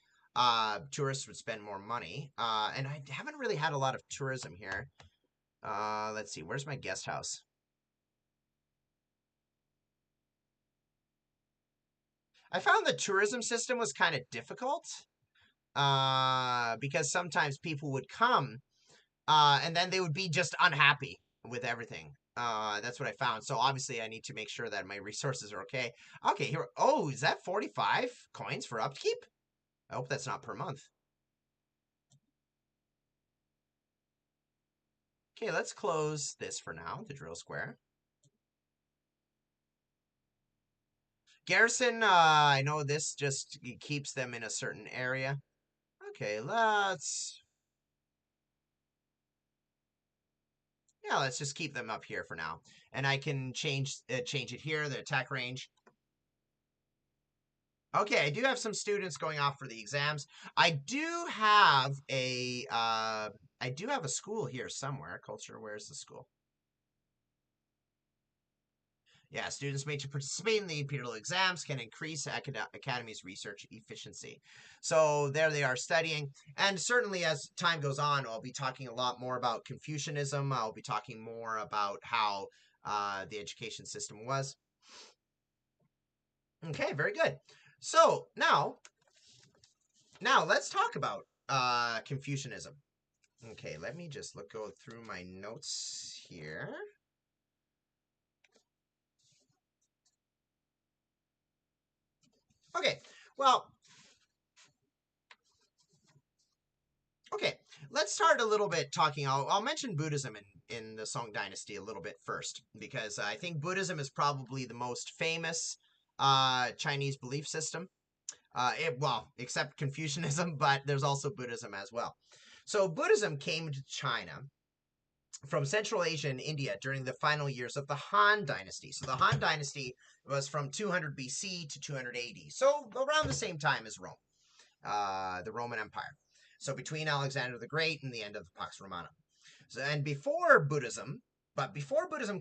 tourists would spend more money. And I haven't really had a lot of tourism here. Let's see, where's my guest house? I found the tourism system was kind of difficult because sometimes people would come and then they would be just unhappy with everything. That's what I found. So obviously I need to make sure that my resources are okay. Okay, here. Oh, is that 45 coins for upkeep? I hope that's not per month. Okay, let's close this for now, the drill square. Garrison, I know this just keeps them in a certain area. Okay, let's just keep them up here for now. And I can change it here, the attack range. Okay, I do have some students going off for the exams. I do have a school here somewhere. Culture, where's the school? Yeah, students made to participate in the imperial exams can increase Academy's research efficiency. So there they are studying. And certainly as time goes on, I'll be talking a lot more about Confucianism. I'll be talking more about how the education system was. Okay, very good. So now let's talk about Confucianism. Okay, let me just go through my notes here. Okay, well, okay, let's start a little bit talking. I'll mention Buddhism in the Song Dynasty a little bit first, because I think Buddhism is probably the most famous Chinese belief system. Well, except Confucianism, but there's also Buddhism as well. So Buddhism came to China from Central Asia and India during the final years of the Han Dynasty. So the Han Dynasty was from 200 BC to 200 AD, so around the same time as Rome, the Roman Empire. So between Alexander the Great and the end of the Pax Romana. So, and before Buddhism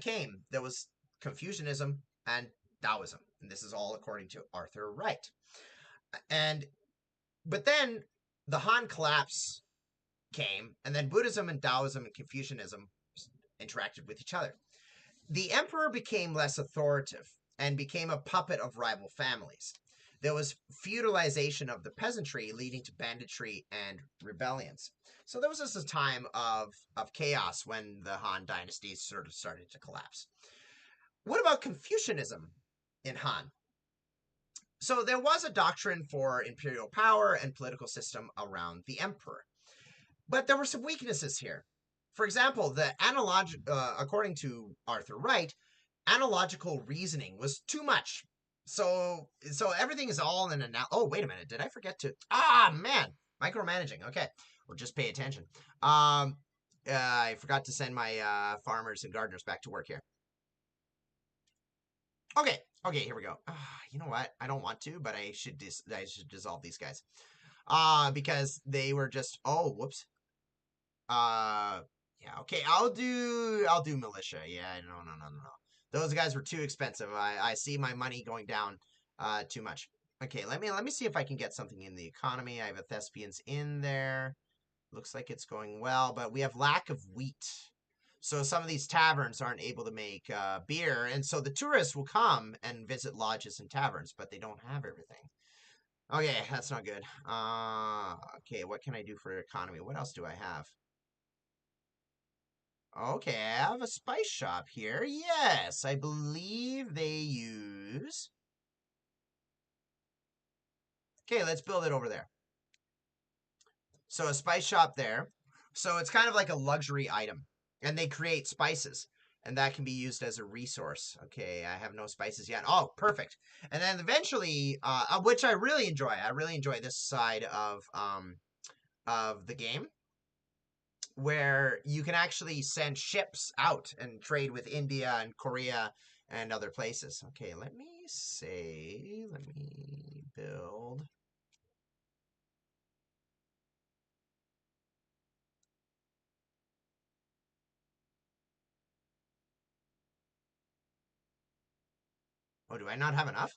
came, there was Confucianism and Taoism, and this is all according to Arthur Wright. And but then the Han collapse came, and then Buddhism and Taoism and Confucianism interacted with each other. The emperor became less authoritative and became a puppet of rival families. There was feudalization of the peasantry, leading to banditry and rebellions. So there was just a time of chaos when the Han dynasty sort of started to collapse. What about Confucianism in Han? So there was a doctrine for imperial power and political system around the emperor. But there were some weaknesses here. For example, according to Arthur Wright, analogical reasoning was too much. So everything is all in oh, wait a minute. Did I forget to? Man. Micromanaging. Okay. Well, just pay attention. I forgot to send my farmers and gardeners back to work here. Okay. Okay, here we go. You know what? I don't want to, but I should dissolve these guys. Because they were just, oh, whoops. Yeah, okay, I'll do militia. Yeah, no. Those guys were too expensive. I see my money going down too much. Okay, let me see if I can get something in the economy. I have a thespians in there. Looks like it's going well, but we have lack of wheat. So some of these taverns aren't able to make beer, and so the tourists will come and visit lodges and taverns, but they don't have everything. Okay, that's not good. Okay, what can I do for economy? What else do I have? Okay, I have a spice shop here. Yes, I believe they use... Okay, let's build it over there. So a spice shop there. So it's kind of like a luxury item. And they create spices. And that can be used as a resource. Okay, I have no spices yet. Oh, perfect. And then eventually, which I really enjoy. I really enjoy this side of the game, where you can actually send ships out and trade with India and Korea and other places. Okay, let me build. Oh, do I not have enough?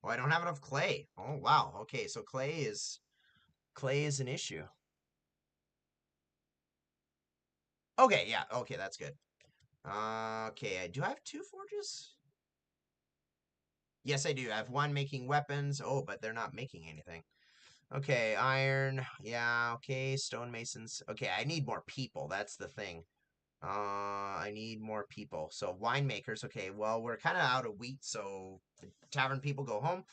Oh, I don't have enough clay. Oh, wow. Okay, so clay is an issue. Okay, yeah. Okay, that's good. Okay, do I have 2 forges? Yes, I do. I have 1 making weapons. Oh, but they're not making anything. Okay, iron. Yeah, okay, stonemasons. Okay, I need more people. That's the thing. I need more people. So winemakers. Okay, well, we're kind of out of wheat, so the tavern people go home.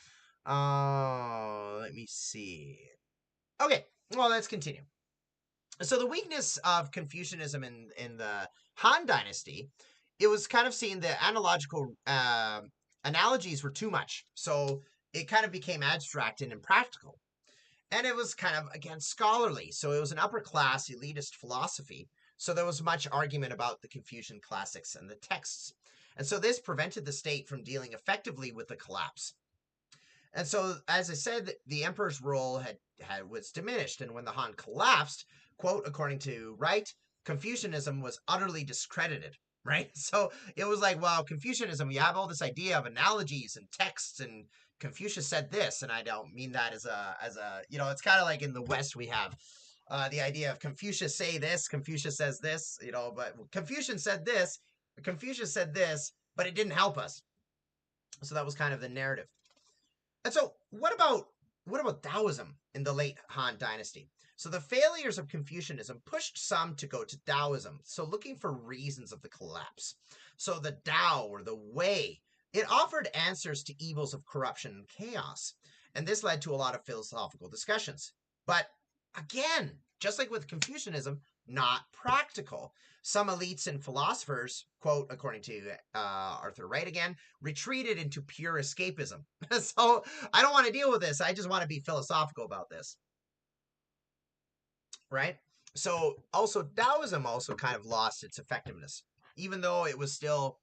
Let me see. Okay, well, let's continue. So the weakness of Confucianism in the Han Dynasty, it was kind of seen the analogical analogies were too much. So it kind of became abstract and impractical. And it was kind of, again, scholarly. So it was an upper class elitist philosophy. So there was much argument about the Confucian classics and the texts. And so this prevented the state from dealing effectively with the collapse. And so, as I said, the emperor's role was diminished. And when the Han collapsed, quote, according to Wright, Confucianism was utterly discredited. Right? So it was like, well, Confucianism, you have all this idea of analogies and texts, and Confucius said this, and I don't mean that as a it's kind of like in the West we have the idea of Confucius say this, Confucius says this, but Confucius said this, but it didn't help us. So that was kind of the narrative. And so what about Taoism in the late Han Dynasty? So the failures of Confucianism pushed some to go to Taoism, so looking for reasons of the collapse. So the Tao, or the way, it offered answers to evils of corruption and chaos, and this led to a lot of philosophical discussions. But again, just like with Confucianism, not practical. Some elites and philosophers, quote, according to Arthur Wright again, retreated into pure escapism. So I don't want to deal with this. I just want to be philosophical about this. Right? So also Taoism also kind of lost its effectiveness, even though it was still,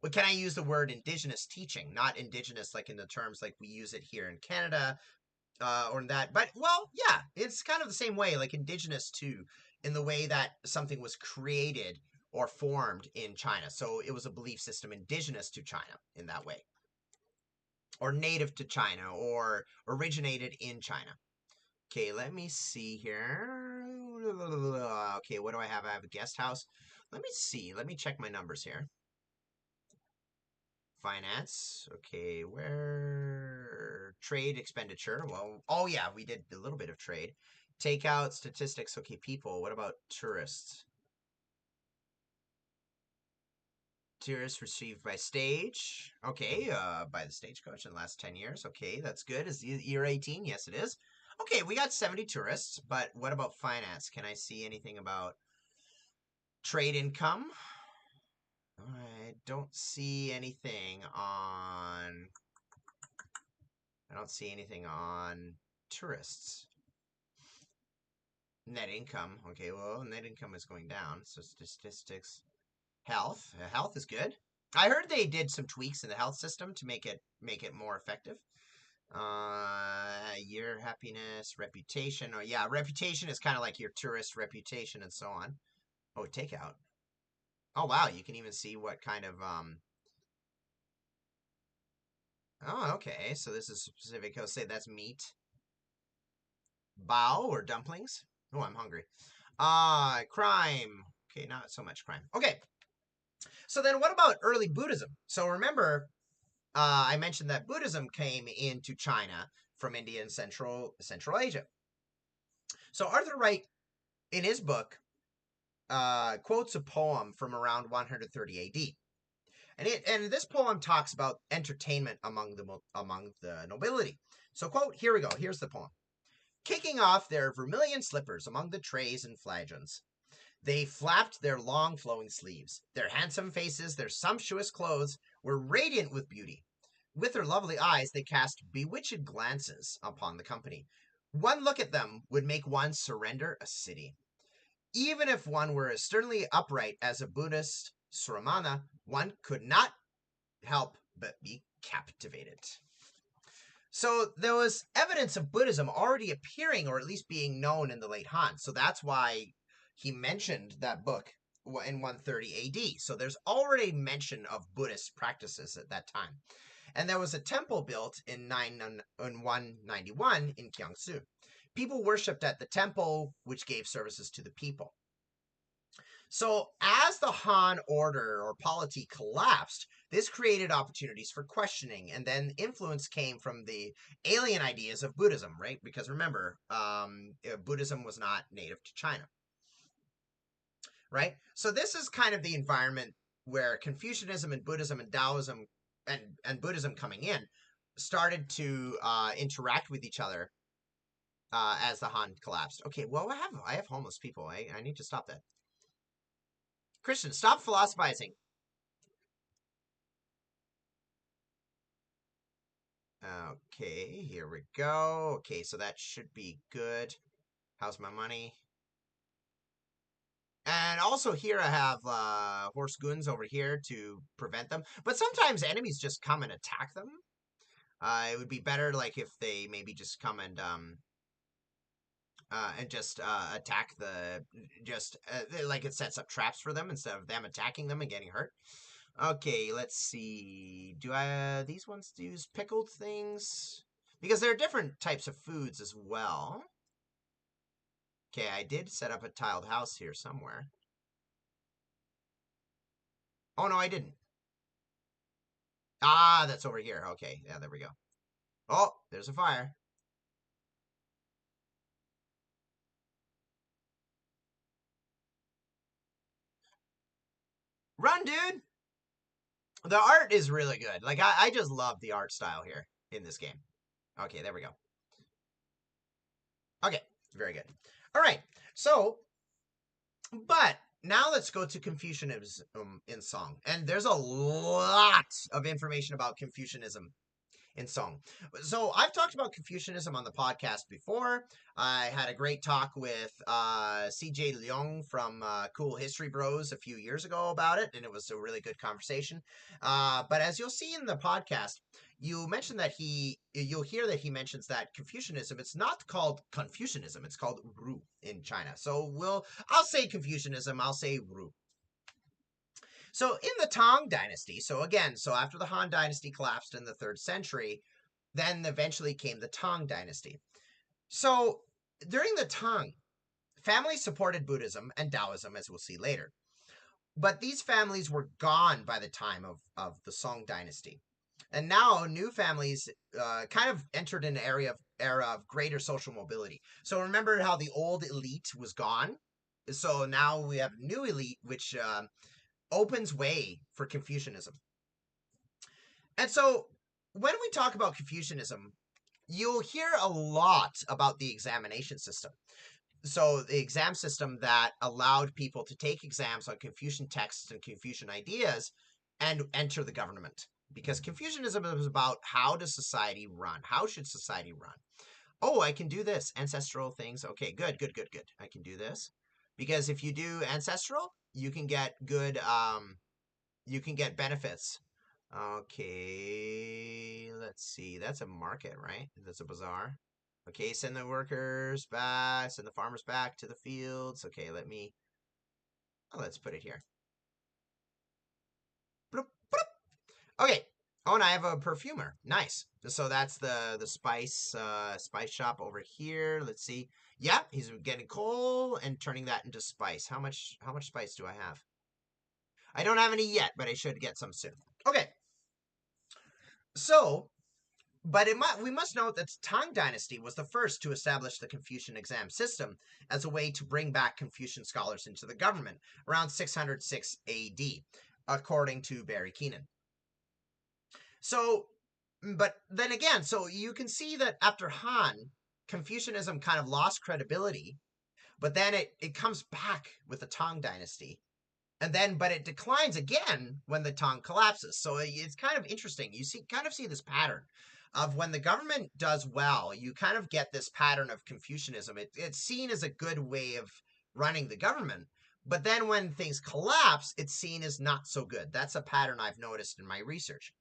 but can I use the word indigenous teaching? Not indigenous like in the terms like we use it here in Canada, or in that, but well, yeah, it's kind of the same way, like indigenous too, in the way that something was created or formed in China. So it was a belief system indigenous to China in that way, or native to China, or originated in China. Okay, let me see here. Okay, what do I have? I have a guest house. Let me see. Let me check my numbers here. Finance. Okay, where? Trade expenditure. Well, oh yeah, we did a little bit of trade. Takeout, statistics. Okay, people. What about tourists? Tourists received by stage. Okay, by the stagecoach in the last 10 years. Okay, that's good. Is year 18? Yes, it is. Okay, we got 70 tourists, but what about finance? Can I see anything about trade income? I don't see anything on... I don't see anything on tourists. Net income. Okay, well, net income is going down. So statistics. Health. Health is good. I heard they did some tweaks in the health system to make it more effective. Your happiness, reputation. Oh yeah, reputation is kind of like your tourist reputation and so on. Oh, takeout. Oh wow, you can even see what kind of Oh, okay. So this is specific. I'll say that's meat. Bao or dumplings. Oh, I'm hungry. Crime. Okay, not so much crime. Okay. So then what about early Buddhism? So remember, I mentioned that Buddhism came into China from India and Central Asia. So Arthur Wright, in his book, quotes a poem from around 130 A.D. And this poem talks about entertainment among the nobility. So quote, here we go. Here's the poem. Kicking off their vermilion slippers among the trays and flagons, they flapped their long flowing sleeves. Their handsome faces, their sumptuous clothes were radiant with beauty. With their lovely eyes, they cast bewitched glances upon the company. One look at them would make one surrender a city. Even if one were as sternly upright as a Buddhist Sramana, one could not help but be captivated. So there was evidence of Buddhism already appearing or at least being known in the late Han. So that's why he mentioned that book in 130 AD. So there's already mention of Buddhist practices at that time. And there was a temple built in 191 in Jiangsu. People worshipped at the temple, which gave services to the people. So as the Han order or polity collapsed, this created opportunities for questioning, and then influence came from the alien ideas of Buddhism, right? Because remember, Buddhism was not native to China, right? So this is kind of the environment where Confucianism and Buddhism and Taoism and Buddhism coming in started to interact with each other as the Han collapsed. Okay, well, I have homeless people. I need to stop that. Christian, stop philosophizing. Okay, here we go. Okay, so that should be good. How's my money? And also here I have horse goons over here to prevent them. But sometimes enemies just come and attack them. It would be better like if they maybe just come and just attack like it sets up traps for them instead of them attacking them and getting hurt. Okay, let's see. Do these ones use pickled things? Because there are different types of foods as well. Okay, I did set up a tiled house here somewhere. Oh, no, I didn't. Ah, that's over here. Okay, yeah, there we go. Oh, there's a fire. Run, dude! The art is really good. Like, I just love the art style here in this game. Okay, there we go. Okay, very good. All right, so, but now let's go to Confucianism in Song. And there's a lot of information about Confucianism in Song. So I've talked about Confucianism on the podcast before. I had a great talk with CJ Leung from Cool History Bros a few years ago about it, and it was a really good conversation. But as you'll see in the podcast, you'll hear that he mentions that Confucianism, it's not called Confucianism, it's called Ru in China. So I'll say Confucianism, I'll say Ru. So in the Tang Dynasty, so after the Han Dynasty collapsed in the 3rd century, then eventually came the Tang Dynasty. So during the Tang, families supported Buddhism and Taoism, as we'll see later. But these families were gone by the time of the Song dynasty. And now new families kind of entered an era of greater social mobility. So remember how the old elite was gone? So now we have new elite, which opens way for Confucianism. And so when we talk about Confucianism, you'll hear a lot about the examination system. So the exam system that allowed people to take exams on Confucian texts and Confucian ideas and enter the government. Because Confucianism is about how does society run? How should society run? Oh, I can do this. Ancestral things. Okay, good, good, good, good. I can do this. Because if you do ancestral, you can get good, you can get benefits. Okay, let's see. That's a market, right? That's a bazaar. Okay, send the workers back, send the farmers back to the fields. Okay, let's put it here. Okay. Oh, and I have a perfumer. Nice. So that's the spice shop over here. Let's see. Yeah, he's getting coal and turning that into spice. How much spice do I have? I don't have any yet, but I should get some soon. Okay. So, but we must note that Tang Dynasty was the first to establish the Confucian exam system as a way to bring back Confucian scholars into the government around 606 AD, according to Bary Keenan. So, but then again, so you can see that after Han, Confucianism kind of lost credibility, but then it comes back with the Tang Dynasty. And then, but it declines again when the Tang collapses. So it's kind of interesting. You kind of see this pattern of when the government does well, you kind of get this pattern of Confucianism. It's seen as a good way of running the government. But then when things collapse, it's seen as not so good. That's a pattern I've noticed in my research.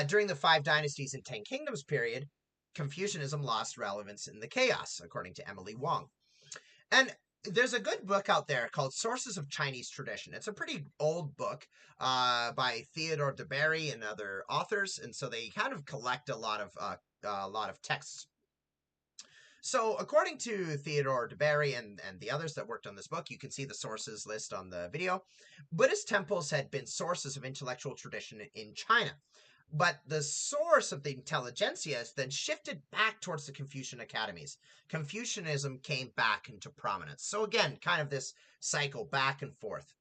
During the Five Dynasties and Ten Kingdoms period, Confucianism lost relevance in the chaos, according to Emily Wong. And there's a good book out there called Sources of Chinese Tradition. It's a pretty old book by Theodore de Bary and other authors, and so they kind of collect a lot of texts. So, according to Theodore de Bary and the others that worked on this book, you can see the sources list on the video. Buddhist temples had been sources of intellectual tradition in China. But the source of the intelligentsia is then shifted back towards the Confucian academies. Confucianism came back into prominence. So again, kind of this cycle back and forth.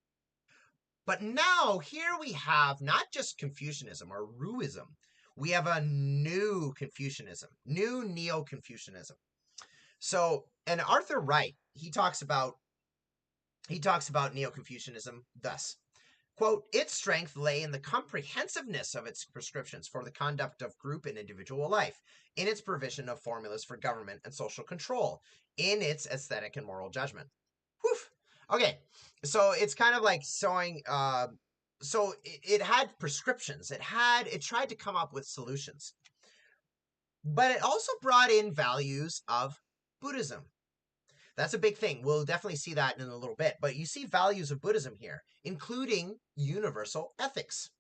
But now here we have not just Confucianism or Ruism. We have a new Confucianism, new Neo-Confucianism. So, and Arthur Wright, he talks about Neo-Confucianism thus. Quote, its strength lay in the comprehensiveness of its prescriptions for the conduct of group and individual life, in its provision of formulas for government and social control, in its aesthetic and moral judgment. Whew. Okay, so it's kind of like showing, so it had prescriptions. It tried to come up with solutions. But it also brought in values of Buddhism. That's a big thing. We'll definitely see that in a little bit. But you see values of Buddhism here, including universal ethics.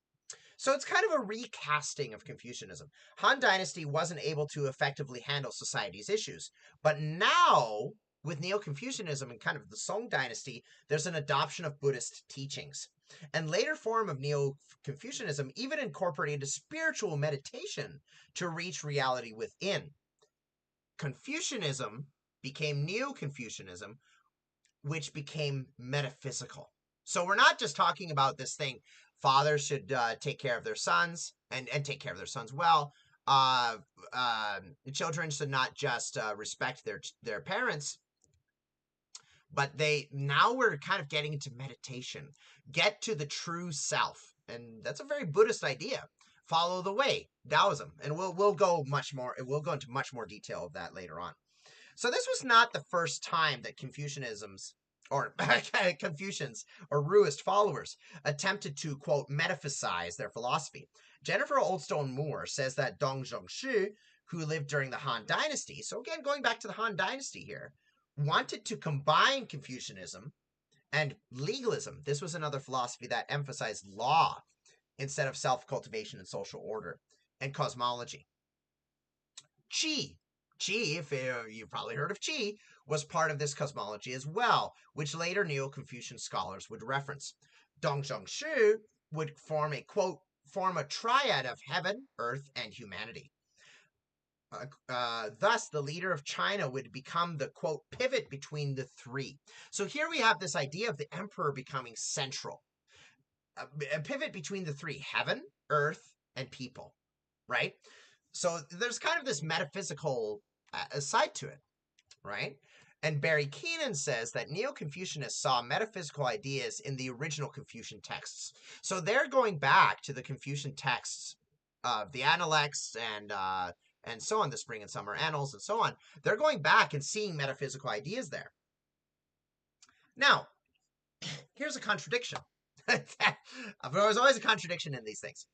So it's kind of a recasting of Confucianism. Han Dynasty wasn't able to effectively handle society's issues. But now, with Neo-Confucianism and kind of the Song Dynasty, there's an adoption of Buddhist teachings. And later form of Neo-Confucianism even incorporated spiritual meditation to reach reality within. Confucianism became Neo-Confucianism, which became metaphysical. So we're not just talking about this thing, fathers should take care of their sons and take care of their sons well. Children should not just respect their parents, but now we're kind of getting into meditation. Get to the true self. And that's a very Buddhist idea. Follow the way, Taoism. And we'll go into much more detail of that later on. So this was not the first time that Confucians or Ruist followers attempted to, quote, metaphysicize their philosophy. Jennifer Oldstone-Moore says that Dong Zhongshu, who lived during the Han Dynasty, so again, going back to the Han Dynasty here, wanted to combine Confucianism and legalism. This was another philosophy that emphasized law instead of self-cultivation and social order and cosmology. Qi, Qi, if you've probably heard of Qi, was part of this cosmology as well, which later Neo-Confucian scholars would reference. Dongzheng Shu would form a, quote, form a triad of heaven, earth, and humanity. Thus, the leader of China would become the, quote, pivot between the three. So here we have this idea of the emperor becoming central. A pivot between the three, heaven, earth, and people, right? So there's kind of this metaphysical side to it, right? And Bary Keenan says that Neo-Confucianists saw metaphysical ideas in the original Confucian texts. So they're going back to the Confucian texts of the Analects and so on, the Spring and Summer Annals and so on. They're going back and seeing metaphysical ideas there. Now, here's a contradiction. There's always a contradiction in these things.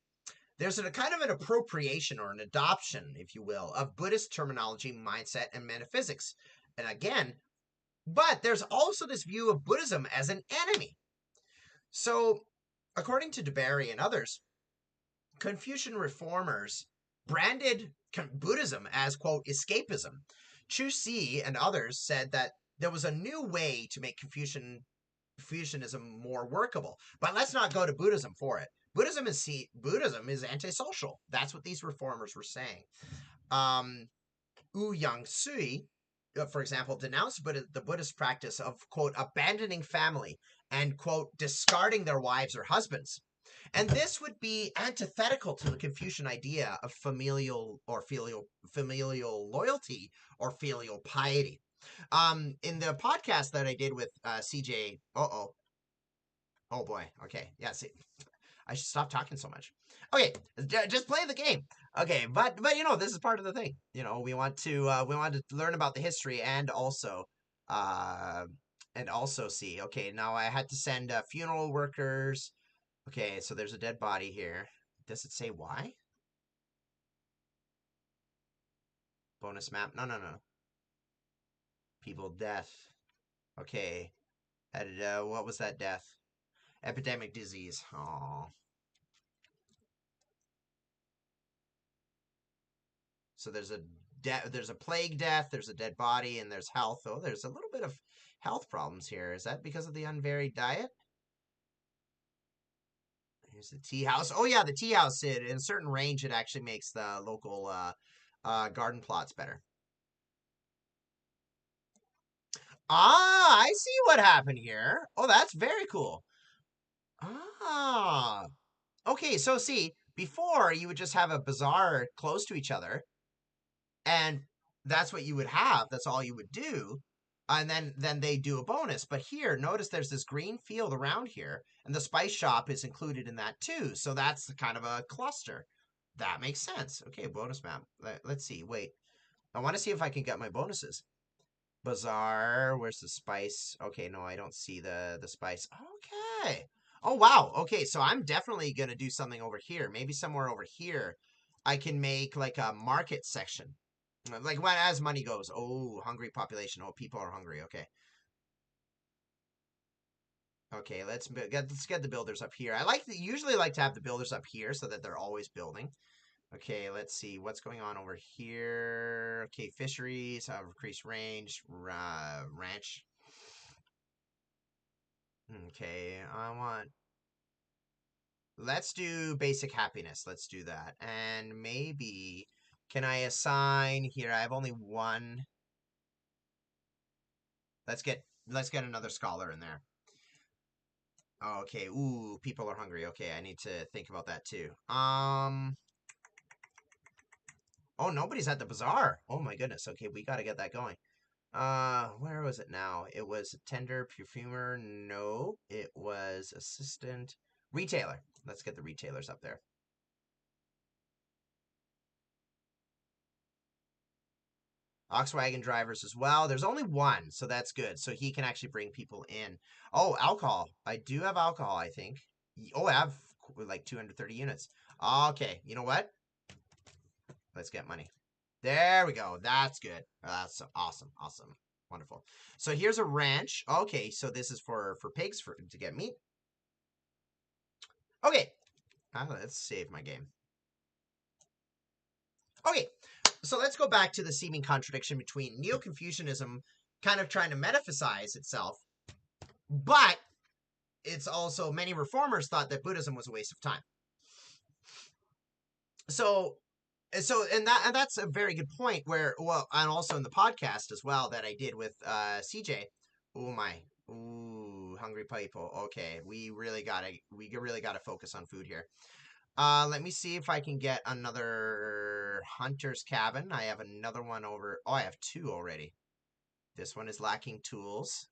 There's a kind of an appropriation or an adoption, if you will, of Buddhist terminology, mindset, and metaphysics. And again, but there's also this view of Buddhism as an enemy. So, according to Bary and others, Confucian reformers branded Buddhism as, quote, escapism. Chu Si and others said that there was a new way to make Confucianism more workable. But let's not go to Buddhism for it. Buddhism is antisocial. That's what these reformers were saying. Wu Yang-sui, for example, denounced the Buddhist practice of, quote, abandoning family and, quote, discarding their wives or husbands. And this would be antithetical to the Confucian idea of familial loyalty or filial piety. In the podcast that I did with CJ, oh boy, okay, yeah, see, I should stop talking so much. Okay, just play the game. Okay, but you know, this is part of the thing. You know, we want to learn about the history and also see. Okay, now I had to send funeral workers. Okay, so there's a dead body here. Does it say why? Bonus map? No. People death. Okay. What was that death? Epidemic disease. Oh. So there's a plague death, there's a dead body, and there's health. Oh, there's a little bit of health problems here. Is that because of the unvaried diet? Here's the tea house. Oh yeah, the tea house. In a certain range, it actually makes the local garden plots better. Ah, I see what happened here. Oh, that's very cool. Ah. Okay, so see, before you would just have a bazaar close to each other, and that's what you would have. That's all you would do. And then they do a bonus. But here, notice there's this green field around here, and the spice shop is included in that too. So that's kind of a cluster. That makes sense. Okay, bonus map. Let's see. Wait. I want to see if I can get my bonuses. Bazaar. Where's the spice? Okay, no, I don't see the spice. Okay. Oh, wow. Okay, so I'm definitely going to do something over here. Maybe somewhere over here I can make like a market section. Like when as money goes. Oh, hungry population. Oh, people are hungry. Okay. Okay, let's get the builders up here. Usually like to have the builders up here so that they're always building. Okay, let's see what's going on over here. Okay, fisheries have increased range. Ranch. Okay, let's do basic happiness. Let's do that. And maybe, can I assign here? I have only one. Let's get another scholar in there. Okay, ooh, people are hungry. Okay, I need to think about that too. Oh, nobody's at the bazaar. Oh my goodness. Okay, we got to get that going. Where was it now? It was tender, perfumer. No, it was assistant, retailer. Let's get the retailers up there. Oxwagon drivers as well. There's only one, so that's good. So he can actually bring people in. Oh, alcohol. I do have alcohol, I think. Oh, I have like 230 units. Okay, you know what? Let's get money. There we go. That's good. That's awesome. Awesome. Wonderful. So here's a ranch. Okay, so this is for pigs to get meat. Okay. Let's save my game. Okay. So let's go back to the seeming contradiction between Neo-Confucianism kind of trying to metaphesize itself, but it's also many reformers thought that Buddhism was a waste of time. So that's a very good point where, well, and also in the podcast as well that I did with CJ. Oh my. Ooh, hungry people. Okay, we really gotta focus on food here. Let me see if I can get another hunter's cabin. I have another one over. Oh, I have two already. This one is lacking tools.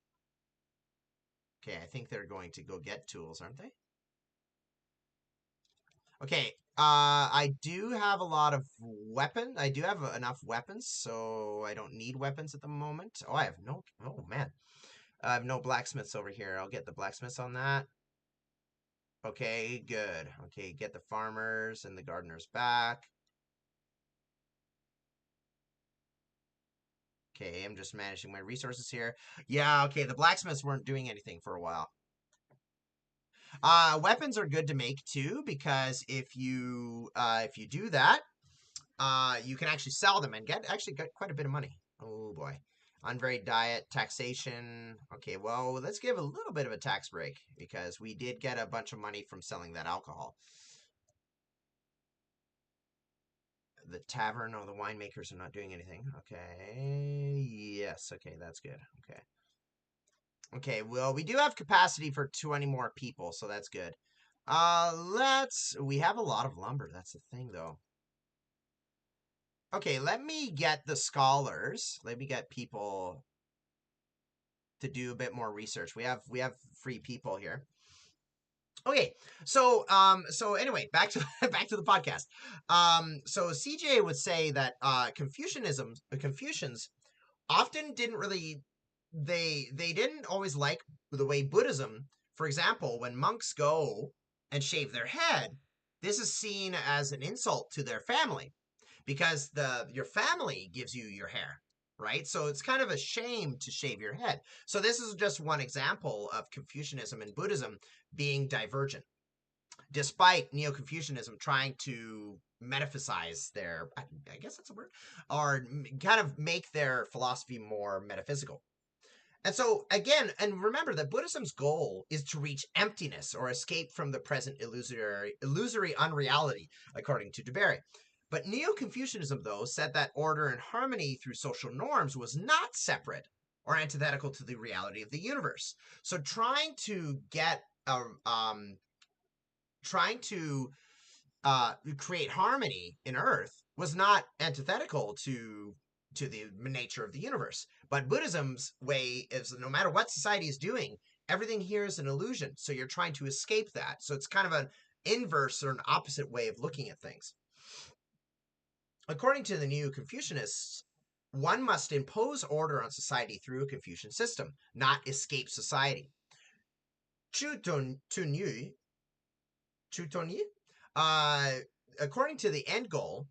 Okay, I think they're going to go get tools, aren't they? Okay, I do have a lot of weapon. I do have enough weapons, so I don't need weapons at the moment. Oh, I have no. Oh man, I have no blacksmiths over here. I'll get the blacksmiths on that. Okay, good. Okay, get the farmers and the gardeners back. Okay, I'm just managing my resources here. Yeah, okay, the blacksmiths weren't doing anything for a while. Weapons are good to make too, because if you do that, you can actually sell them and get quite a bit of money. Oh boy. Unvaried diet, taxation. Okay, well, let's give a little bit of a tax break because we did get a bunch of money from selling that alcohol. The tavern, the winemakers are not doing anything. Okay, yes, okay, that's good. Okay. Okay, well, we do have capacity for 20 more people, so that's good. We have a lot of lumber. That's the thing, though. Okay, let me get the scholars. Let me get people to do a bit more research. We have free people here. Okay, so anyway, back to back to the podcast. So CJ would say that Confucians often didn't really they didn't always like the way Buddhism, for example, when monks go and shave their head, this is seen as an insult to their family because your family gives you your hair, right? So it's kind of a shame to shave your head. So this is just one example of Confucianism and Buddhism being divergent, despite Neo-Confucianism trying to metaphesize their, I guess that's a word, or kind of make their philosophy more metaphysical. And so, again, and remember that Buddhism's goal is to reach emptiness or escape from the present illusory unreality, according to Bary. But Neo-Confucianism, though, said that order and harmony through social norms was not separate or antithetical to the reality of the universe. So trying to create harmony in Earth was not antithetical to the nature of the universe. But Buddhism's way is no matter what society is doing, everything here is an illusion. So you're trying to escape that. So it's kind of an inverse or an opposite way of looking at things. According to the Neo-Confucianists, one must impose order on society through a Confucian system, not escape society. Chutonyi, according to the end goal.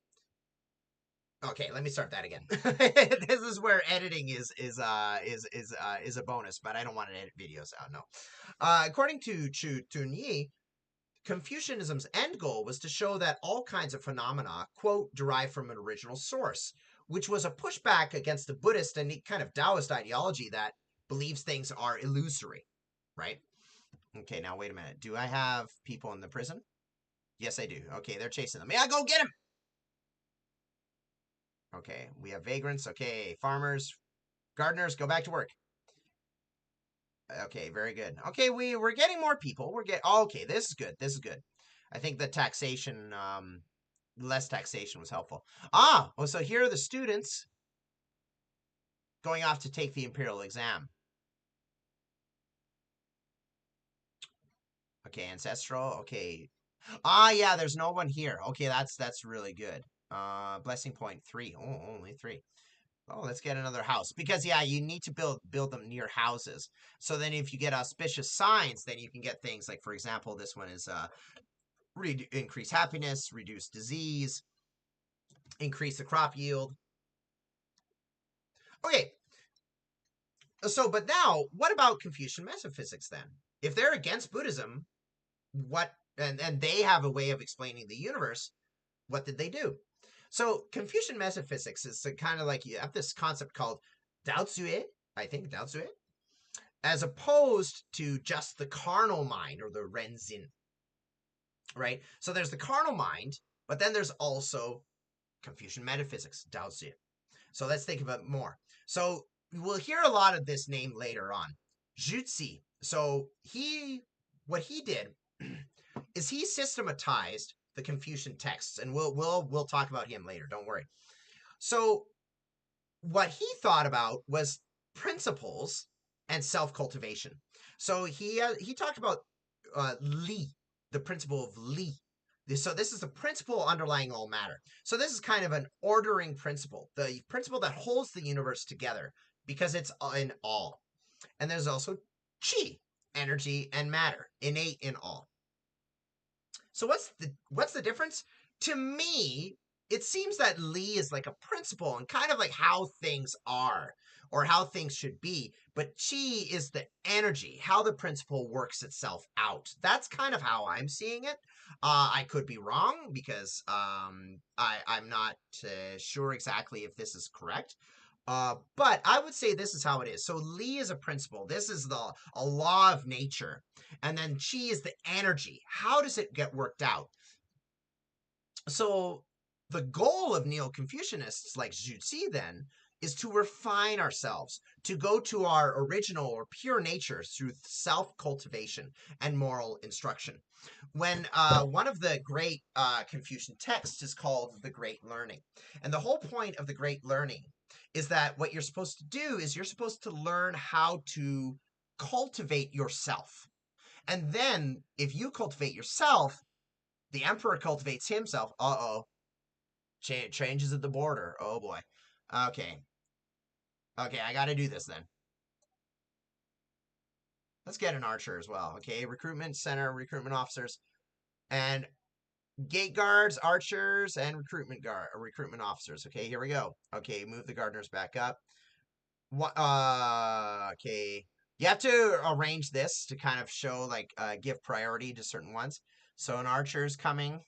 Okay, let me start that again. This is where editing is a bonus, but I don't want to edit videos out. No. According to Chu Tunyi, Confucianism's end goal was to show that all kinds of phenomena, quote, derive from an original source, which was a pushback against the Buddhist and kind of Taoist ideology that believes things are illusory, right? Okay, now wait a minute. Do I have people in the prison? Yes, I do. Okay, they're chasing them. May I go get him? Okay, we have vagrants. Okay, farmers, gardeners, go back to work. Okay, very good. Okay, we're getting more people. Okay, this is good. This is good. I think the taxation, less taxation was helpful. So here are the students going off to take the imperial exam. Okay, ancestral. Okay. Yeah, there's no one here. Okay, that's really good. Blessing point 3. Oh, only 3. Oh, let's get another house. Because, yeah, you need to build them near houses. So then if you get auspicious signs, then you can get things like, for example, this one is increase happiness, reduce disease, increase the crop yield. Okay. So, but now, what about Confucian metaphysics then? If they're against Buddhism, and they have a way of explaining the universe, what did they do? So Confucian metaphysics is kind of like you have this concept called Daozue, I think Daozue, as opposed to just the carnal mind or the Renzin, right? So there's the carnal mind, but then there's also Confucian metaphysics, Daozue. So let's think about it more. So we'll hear a lot of this name later on. Zhuzi. So what he did is he systematized the Confucian texts, and we'll talk about him later. Don't worry. So what he thought about was principles and self-cultivation. So he talked about Li, the principle of Li. So this is the principle underlying all matter. So this is kind of an ordering principle, the principle that holds the universe together because it's in all. And there's also Qi, energy and matter, innate in all. So what's the difference? To me, it seems that Li is like a principle and kind of like how things are or how things should be, but Qi is the energy, how the principle works itself out. That's kind of how I'm seeing it. I could be wrong because I'm not sure exactly if this is correct. But I would say this is how it is. So Li is a principle. This is a law of nature. And then Qi is the energy. How does it get worked out? So the goal of Neo-Confucianists like Zhuzi then is to refine ourselves, to go to our original or pure nature through self-cultivation and moral instruction. When one of the great Confucian texts is called The Great Learning. And the whole point of The Great Learning is that what you're supposed to do is you're supposed to learn how to cultivate yourself. And then if you cultivate yourself, the emperor cultivates himself. Uh-oh. Changes at the border. Oh, boy. Okay. Okay, I gotta do this then. Let's get an archer as well. Okay, recruitment center, recruitment officers, and gate guards, archers, and recruitment officers. Okay, here we go. Okay, move the gardeners back up. What? Okay. You have to arrange this to kind of show, like, give priority to certain ones. So an archer's coming.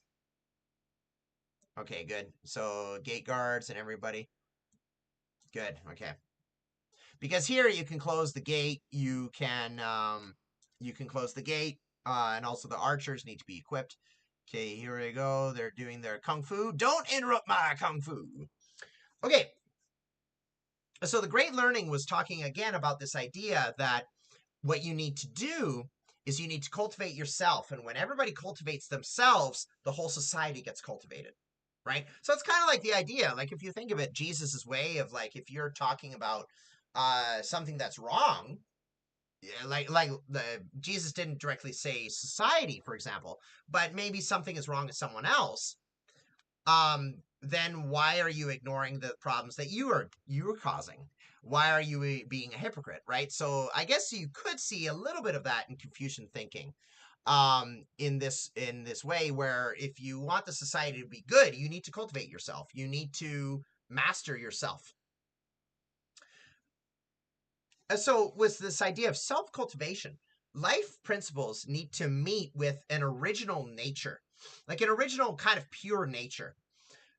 Okay, good. So gate guards and everybody. Good. Okay. Because here you can close the gate. You can close the gate, and also the archers need to be equipped. Okay, here we go. They're doing their kung fu. Don't interrupt my kung fu. Okay. So the Great Learning was talking again about this idea that what you need to do is you need to cultivate yourself. And when everybody cultivates themselves, the whole society gets cultivated. Right? So it's kind of like the idea, like if you think of it, Jesus's way of like, if you're talking about something that's wrong, like Jesus didn't directly say society, for example, but maybe something is wrong with someone else. Then why are you ignoring the problems that you are causing? Why are you being a hypocrite, right? So I guess you could see a little bit of that in Confucian thinking, in this way, where if you want the society to be good, you need to cultivate yourself. You need to master yourself. And so with this idea of self-cultivation, life principles need to meet with an original nature, like an original kind of pure nature.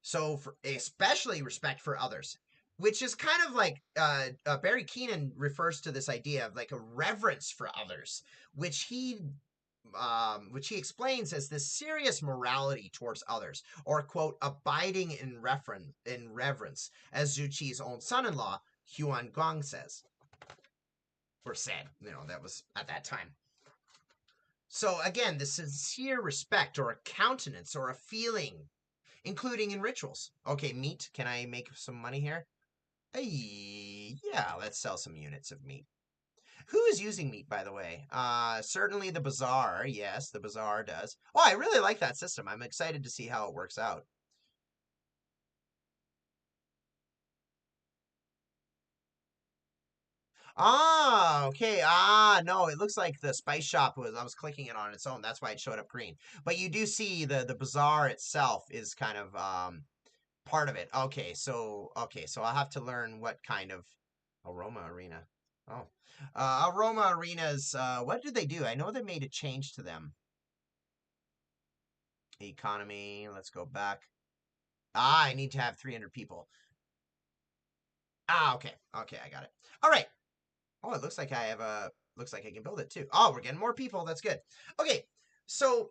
So, for especially respect for others, which is kind of like Bary Keenan refers to this idea of like a reverence for others, which he explains as this serious morality towards others, or quote, abiding in reverence, as Zhuqi's own son-in-law Huan Gong says, or said. That was at that time. So again, the sincere respect or a countenance or a feeling, including in rituals. Okay, meat. Can I make some money here? Hey, yeah, let's sell some units of meat. Who is using meat, by the way? Certainly the bazaar. Yes, the bazaar does. Oh, I really like that system. I'm excited to see how it works out. Ah, okay. Ah, no, it looks like the spice shop I was clicking it on its own. That's why it showed up green. But you do see the bazaar itself is kind of part of it. Okay, so I'll have to learn what kind of aroma arena. Oh. Aroma arenas, what did they do? I know they made a change to them. Economy, let's go back. Ah, I need to have 300 people. Ah, okay. Okay, I got it. All right. Oh, it looks like I have a. Looks like I can build it too. Oh, we're getting more people. That's good. Okay, so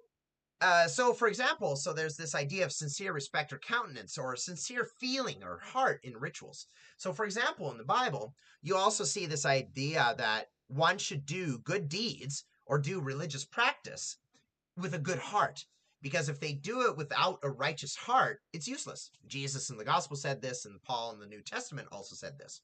so for example, so there's this idea of sincere respect or countenance or sincere feeling or heart in rituals. So for example, in the Bible, you also see this idea that one should do good deeds or do religious practice with a good heart. Because if they do it without a righteous heart, it's useless. Jesus in the gospel said this, and Paul in the New Testament also said this.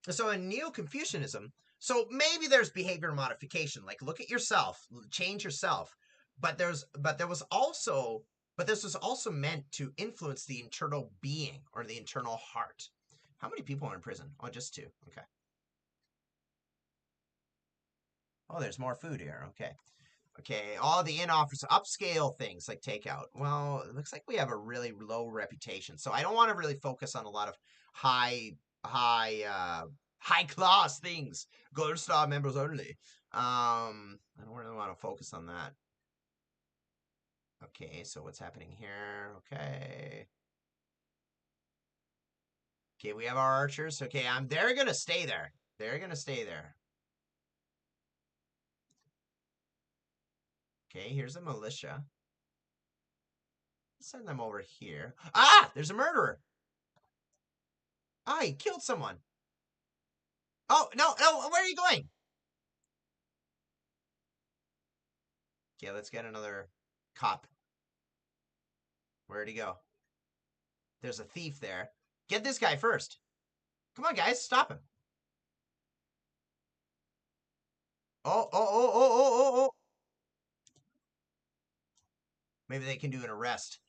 So in Neo-Confucianism, so maybe there's behavior modification, like look at yourself, change yourself. But this was also meant to influence the internal being or the internal heart. How many people are in prison? Oh, just two. Okay. Oh, there's more food here. Okay. Okay, all the inn offers upscale things like takeout. Well, it looks like we have a really low reputation, so I don't want to really focus on a lot of high, high, high class things. Gold Star members only. I don't really want to focus on that. Okay, so what's happening here? Okay. Okay, we have our archers. Okay, they're gonna stay there. They're gonna stay there. Okay, here's a militia. Send them over here. Ah, there's a murderer. Ah, he killed someone. Oh, no, no, where are you going? Okay, let's get another cop. Where'd he go? There's a thief there. Get this guy first. Come on, guys, stop him. Oh, oh, oh, oh, oh, oh, oh. Maybe they can do an arrest.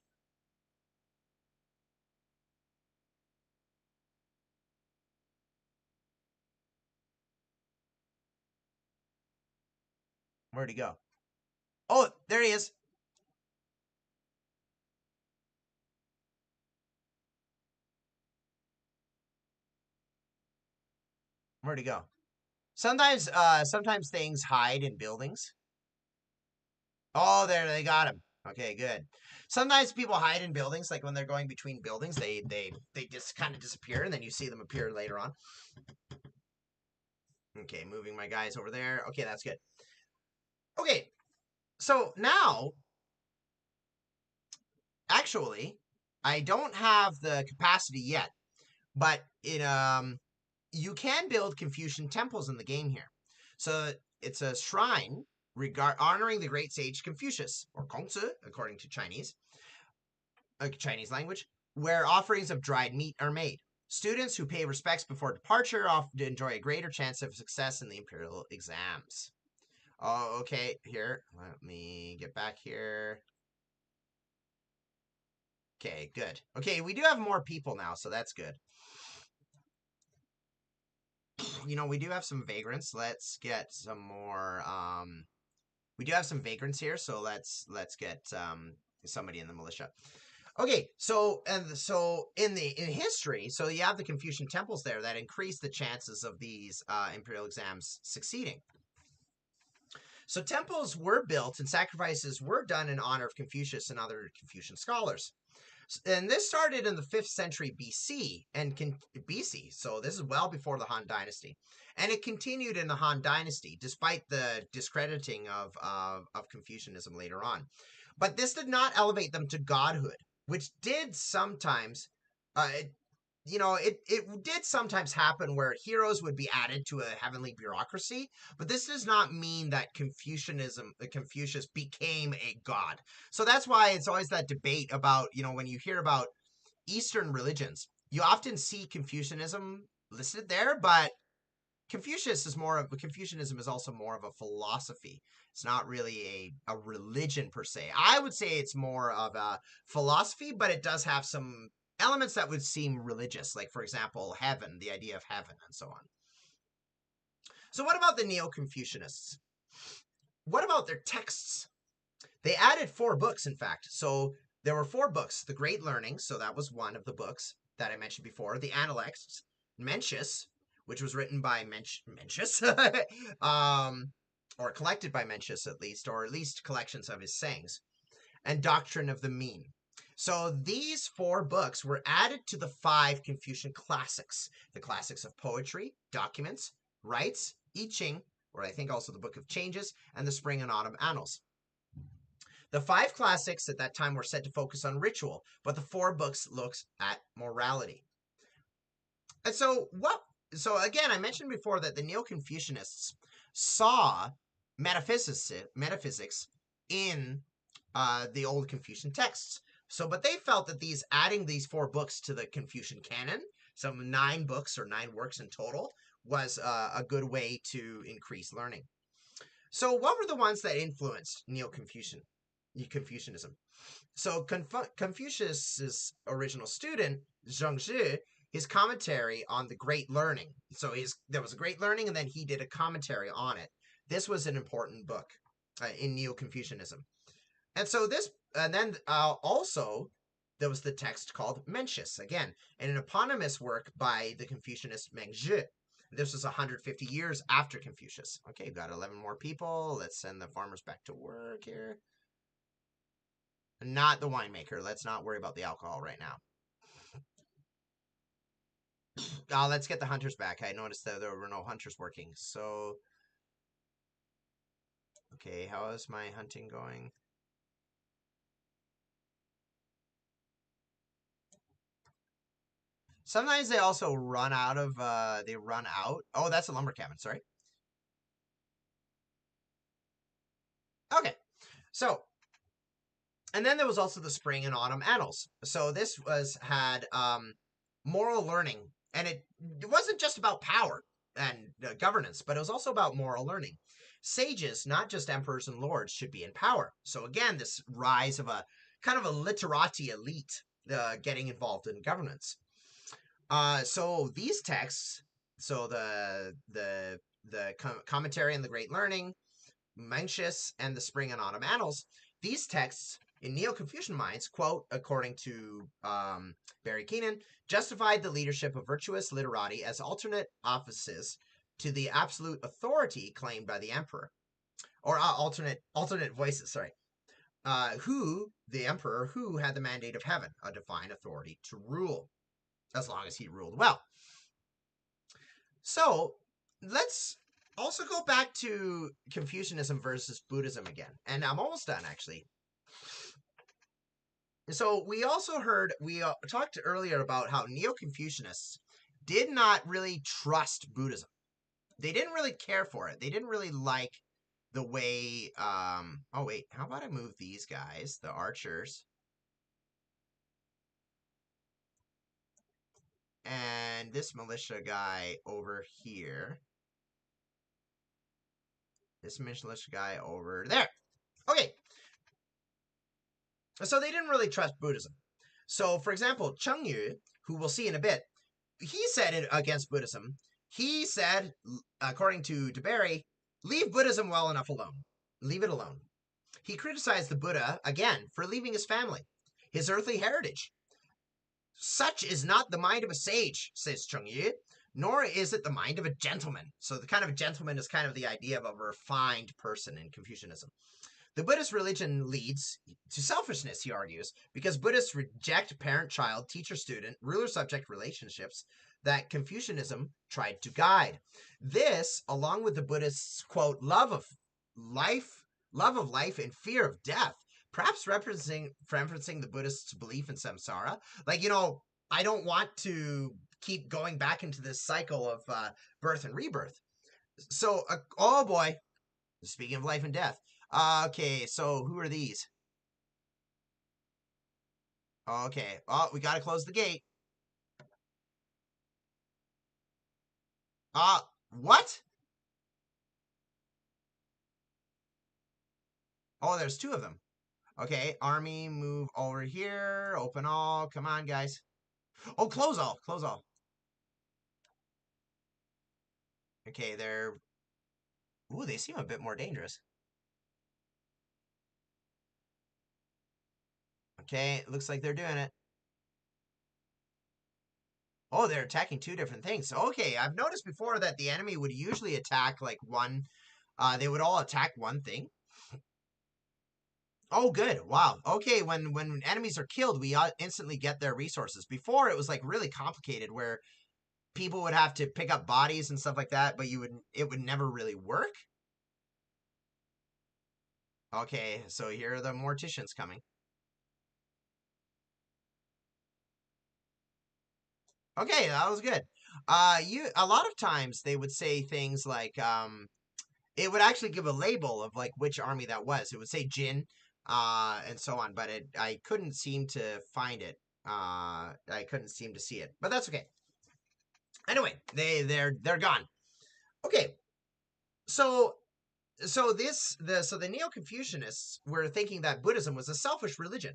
Where'd he go? Oh, there he is. Where'd he go? Sometimes things hide in buildings. Oh, there, they got him. Okay, good. Sometimes people hide in buildings, like when they're going between buildings, they just kind of disappear, and then you see them appear later on. Okay, moving my guys over there. Okay, that's good. Okay, so now, actually, I don't have the capacity yet, but you can build Confucian temples in the game here. So it's a shrine honoring the great sage Confucius, or Kongzi, according to Chinese language, where offerings of dried meat are made. Students who pay respects before departure often enjoy a greater chance of success in the imperial exams. Oh, okay. Here, let me get back here. Okay, good. Okay, we do have more people now, so that's good. We do have some vagrants. Let's get some more. We do have some vagrants here, so let's get somebody in the militia. Okay, so in history, so you have the Confucian temples there that increase the chances of these imperial exams succeeding. So temples were built and sacrifices were done in honor of Confucius and other Confucian scholars. And this started in the 5th century BC BC, so this is well before the Han Dynasty, and it continued in the Han Dynasty despite the discrediting of Confucianism later on. But this did not elevate them to godhood, which did sometimes, it did sometimes happen where heroes would be added to a heavenly bureaucracy, but this does not mean that Confucius became a god. So that's why it's always that debate about, when you hear about Eastern religions, you often see Confucianism listed there, but Confucianism is also more of a philosophy. It's not really a religion per se. I would say it's more of a philosophy, but it does have some elements that would seem religious, like, for example, heaven, the idea of heaven, and so on. So what about the Neo-Confucianists? What about their texts? They added 4 books, in fact. So there were 4 books. The Great Learning, so that was one of the books that I mentioned before. The Analects, Mencius, which was written by Mencius, or collected by Mencius at least collections of his sayings, and Doctrine of the Mean. So these 4 books were added to the 5 Confucian classics, the classics of poetry, documents, rites, I Ching, or I think also the Book of Changes, and the Spring and Autumn Annals. The 5 classics at that time were said to focus on ritual, but the 4 books looks at morality. And so again, I mentioned before that the Neo-Confucianists saw metaphysics in the old Confucian texts. But they felt that adding these 4 books to the Confucian canon, some 9 books or 9 works in total, was a good way to increase learning. So what were the ones that influenced Neo-Confucianism? So Confucius' original student, Zhengzhi, his commentary on the Great Learning. So there was a Great Learning, and then he did a commentary on it. This was an important book in Neo-Confucianism. And then also there was the text called Mencius, again, and an eponymous work by the Confucianist Mengzhi. This was 150 years after Confucius. Okay, we've got 11 more people. Let's send the farmers back to work here. Not the winemaker. Let's not worry about the alcohol right now. Let's get the hunters back. I noticed that there were no hunters working. So, okay, how is my hunting going? Sometimes they also run out of, Oh, that's a lumber cabin, sorry. Okay, so, and then there was also the Spring and Autumn Annals. So this had moral learning, and it wasn't just about power and governance, but it was also about moral learning. Sages, not just emperors and lords, should be in power. So again, this rise of a kind of a literati elite getting involved in governance. So these texts, so the commentary on the Great Learning, Mencius, and the Spring and Autumn Annals, these texts in Neo-Confucian minds, quote, according to Bary Keenan, justified the leadership of virtuous literati as alternate offices to the absolute authority claimed by the emperor, or alternate voices. Sorry, the emperor who had the mandate of heaven, a divine authority to rule, as long as he ruled well. So let's also go back to Confucianism versus Buddhism again, and I'm almost done actually. So we talked earlier about how Neo-Confucianists did not really trust Buddhism. They didn't really care for it. They didn't really like the way, oh wait, how about I move these guys, the archers, and this militia guy over here. This militia guy over there. Okay. So they didn't really trust Buddhism. So, for example, Cheng Yu, who we'll see in a bit, he said it against Buddhism. He said, according to Bary, leave Buddhism well enough alone. Leave it alone. He criticized the Buddha, again, for leaving his family, his earthly heritage. Such is not the mind of a sage, says Cheng Yu, nor is it the mind of a gentleman. So the kind of a gentleman is kind of the idea of a refined person in Confucianism. The Buddhist religion leads to selfishness, he argues, because Buddhists reject parent-child, teacher-student, ruler-subject relationships that Confucianism tried to guide. This, along with the Buddhists' quote, love of life and fear of death, perhaps referencing the Buddhists' belief in samsara. Like, I don't want to keep going back into this cycle of birth and rebirth. So, oh boy, speaking of life and death. Okay, so who are these? Okay, we gotta close the gate. What? Oh, there's 2 of them. Okay, army, move over here, open all, come on, guys. Oh, close all. Okay, ooh, they seem a bit more dangerous. Okay, looks like they're doing it. Oh, they're attacking 2 different things. Okay, I've noticed before that the enemy would usually attack like one, they would all attack one thing. Oh, good. Wow. Okay, when enemies are killed, we instantly get their resources. Before, it was like really complicated, where people would have to pick up bodies and stuff like that, but it would never really work. Okay, so here are the morticians coming. Okay, that was good. You a lot of times they would say things like it would actually give a label of like which army that was. It would say Jin, and so on, but I couldn't seem to find it. I couldn't seem to see it, but that's okay. Anyway, they're gone. Okay, so the Neo-Confucianists were thinking that Buddhism was a selfish religion,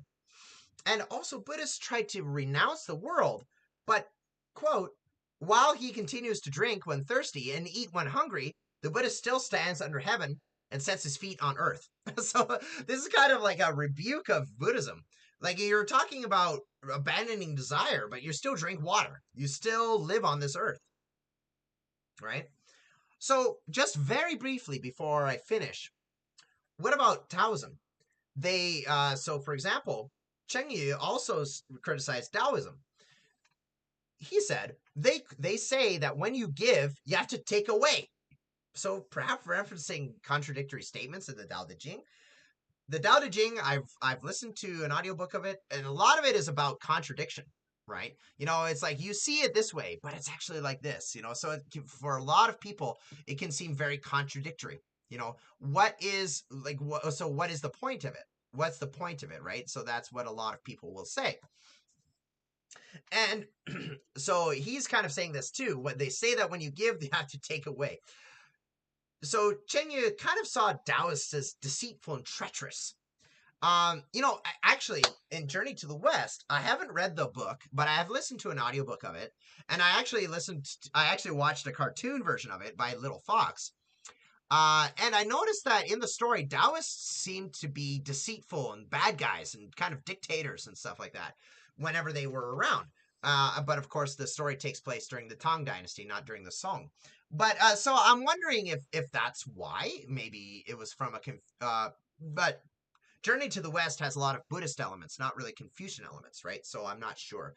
and also Buddhists tried to renounce the world, but quote, while he continues to drink when thirsty and eat when hungry, the Buddhist still stands under heaven and sets his feet on earth. So this is kind of like a rebuke of Buddhism. Like you're talking about abandoning desire, but you still drink water. You still live on this earth, right? So, just very briefly before I finish, what about Taoism? So for example, Cheng Yu also criticized Taoism. He said they say that when you give, you have to take away. So perhaps referencing contradictory statements in the Tao Te Ching. The Tao Te Ching, I've listened to an audiobook of it, and a lot of it is about contradiction, right? It's like you see it this way, but it's actually like this, so for a lot of people, it can seem very contradictory. What is like, what is the point of it? What's the point of it, right? So that's what a lot of people will say. And so he's kind of saying this too. When they say that when you give, they have to take away. So Cheng Yu kind of saw Taoists as deceitful and treacherous. Actually, in Journey to the West, I haven't read the book, but I have listened to an audiobook of it, and I actually watched a cartoon version of it by Little Fox. And I noticed that in the story, Taoists seem to be deceitful and bad guys and kind of dictators and stuff like that whenever they were around. But of course, the story takes place during the Tang Dynasty, not during the Song. But so I'm wondering if that's why. Maybe it was from but Journey to the West has a lot of Buddhist elements, not really Confucian elements, right? So I'm not sure.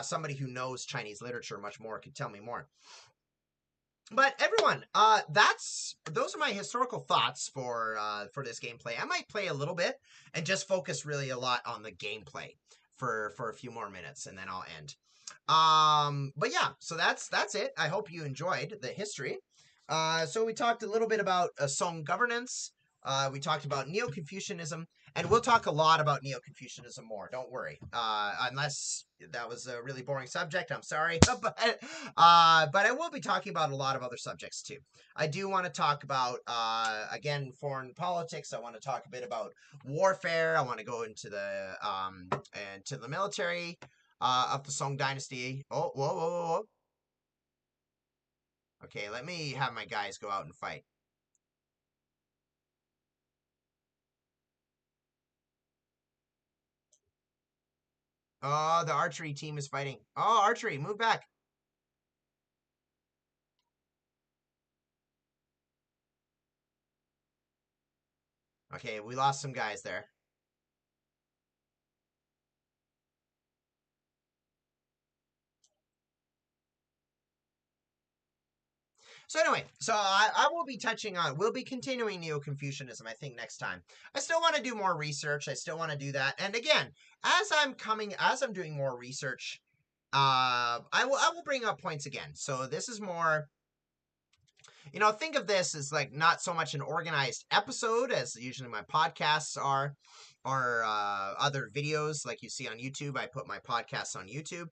Somebody who knows Chinese literature much more could tell me more. But everyone, those are my historical thoughts for this gameplay. I might play a little bit and just focus really a lot on the gameplay for a few more minutes, and then I'll end. But yeah, so that's it. I hope you enjoyed the history. So we talked a little bit about Song governance. We talked about Neo-Confucianism, and we'll talk a lot about Neo-Confucianism more. Don't worry. Unless that was a really boring subject, I'm sorry. But I will be talking about a lot of other subjects too. I do want to talk about, again, foreign politics. I want to talk a bit about warfare. I want to go into the military of the Song Dynasty. Oh, whoa, whoa, whoa, whoa. Okay, let me have my guys go out and fight. Oh, the archery team is fighting. Oh, archery, move back. Okay, we lost some guys there. So anyway, I will be we'll be continuing Neo-Confucianism, I think, next time. I still want to do more research. I still want to do that. And again, as I'm doing more research, I will bring up points again. So this is more, think of this as like not so much an organized episode as usually my podcasts are, or other videos like you see on YouTube. I put my podcasts on YouTube.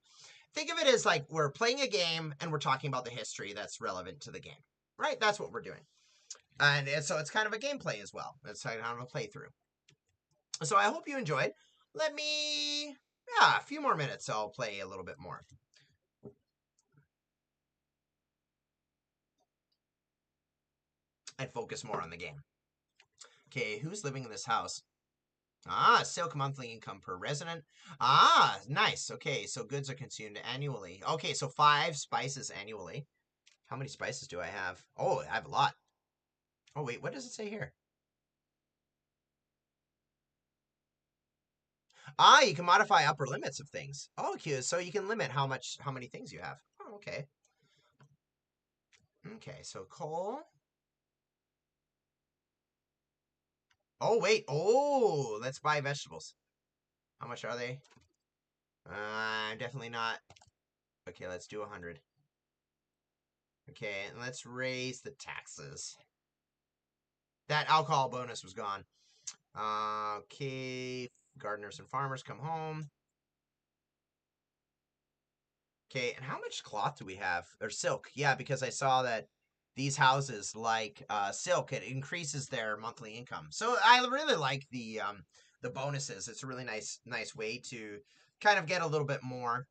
Think of it as like we're playing a game and we're talking about the history that's relevant to the game, right? That's what we're doing. And so it's kind of a gameplay as well. It's kind of a playthrough. So I hope you enjoyed. Let me, yeah, a few more minutes. I'll play a little bit more and focus more on the game. Okay, who's living in this house? Ah, silk monthly income per resident. Ah, nice. Okay, so goods are consumed annually. Okay, so 5 spices annually. How many spices do I have? Oh, I have a lot. Oh, wait, what does it say here? Ah, you can modify upper limits of things. Oh, okay, so you can limit how many things you have. Oh, okay. Okay, so coal. Oh, wait. Oh, let's buy vegetables. How much are they? I'm definitely not. Okay, let's do 100. Okay, and let's raise the taxes. That alcohol bonus was gone. Okay, gardeners and farmers come home. Okay, and how much cloth do we have? Or silk? Yeah, because I saw that these houses like silk, it increases their monthly income. So I really like the bonuses. It's a really nice way to kind of get a little bit more.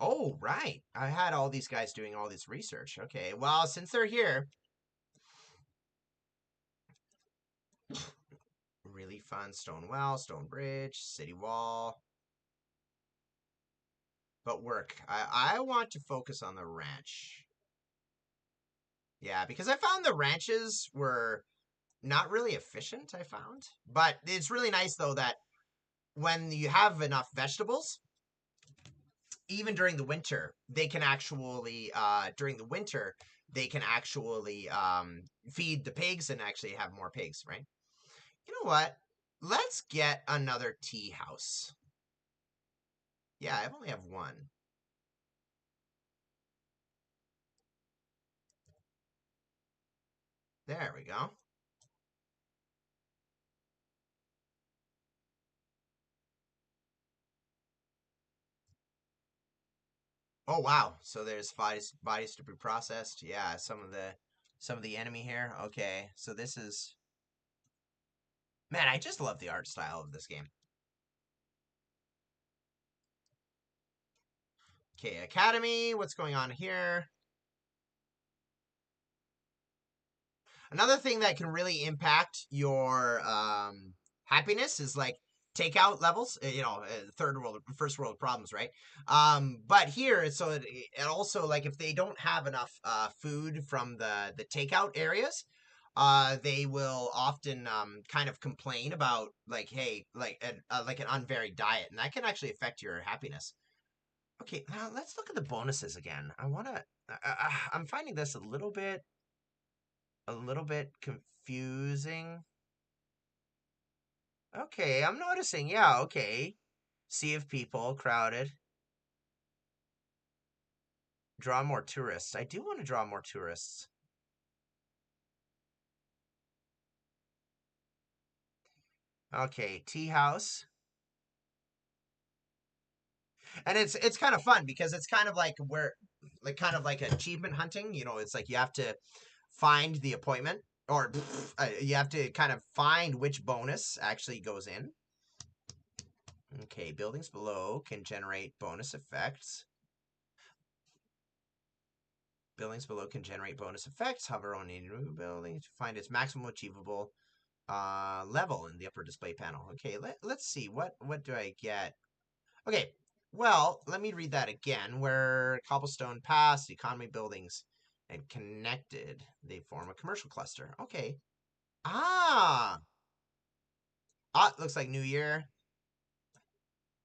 Oh, right. I had all these guys doing all this research. Okay, well, since they're here, really fun stone well, stone bridge, city wall. But work. I want to focus on the ranch. Yeah, because I found the ranches were not really efficient, I found. But it's really nice though that when you have enough vegetables, even during the winter, they can actually during the winter they can actually feed the pigs and actually have more pigs, right? You know what? Let's get another tea house. Yeah, I only have one. There we go. Oh wow. So there's bodies to be processed. Yeah, some of the enemy here. Okay. So this is man, I just love the art style of this game. Okay, Academy, what's going on here? Another thing that can really impact your happiness is like takeout levels, third world, first world problems, right? But here, so it also like if they don't have enough food from the takeout areas, they will often kind of complain about like, hey, like an unvaried diet, and that can actually affect your happiness. Okay, now let's look at the bonuses again. I want to. I'm finding this a little bit confusing. Okay, I'm noticing. Yeah, okay. Sea of people, crowded. Draw more tourists. I do want to draw more tourists. Okay, tea house. And it's kind of fun because it's kind of like kind of like achievement hunting. It's like you have to find the appointment or you have to kind of find which bonus actually goes in. Okay, buildings below can generate bonus effects. Buildings below can generate bonus effects. Hover on a new building to find its maximum achievable level in the upper display panel. Okay, let's see. What do I get? Okay, well, let me read that again. Where cobblestone pass, economy buildings, and connected, they form a commercial cluster. Okay. Ah! Ah, looks like New Year.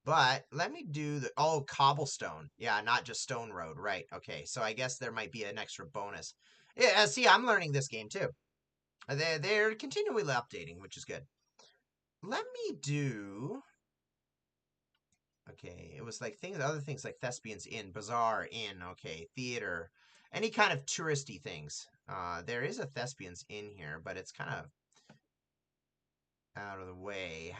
But let me do cobblestone. Yeah, not just stone road. Right. Okay. So I guess there might be an extra bonus. Yeah, see, I'm learning this game too. They're continually updating, which is good. Let me do. Okay, it was like other things like Thespians Inn, Bazaar Inn, okay, theater, any kind of touristy things. There is a Thespians Inn here, but it's kind of out of the way.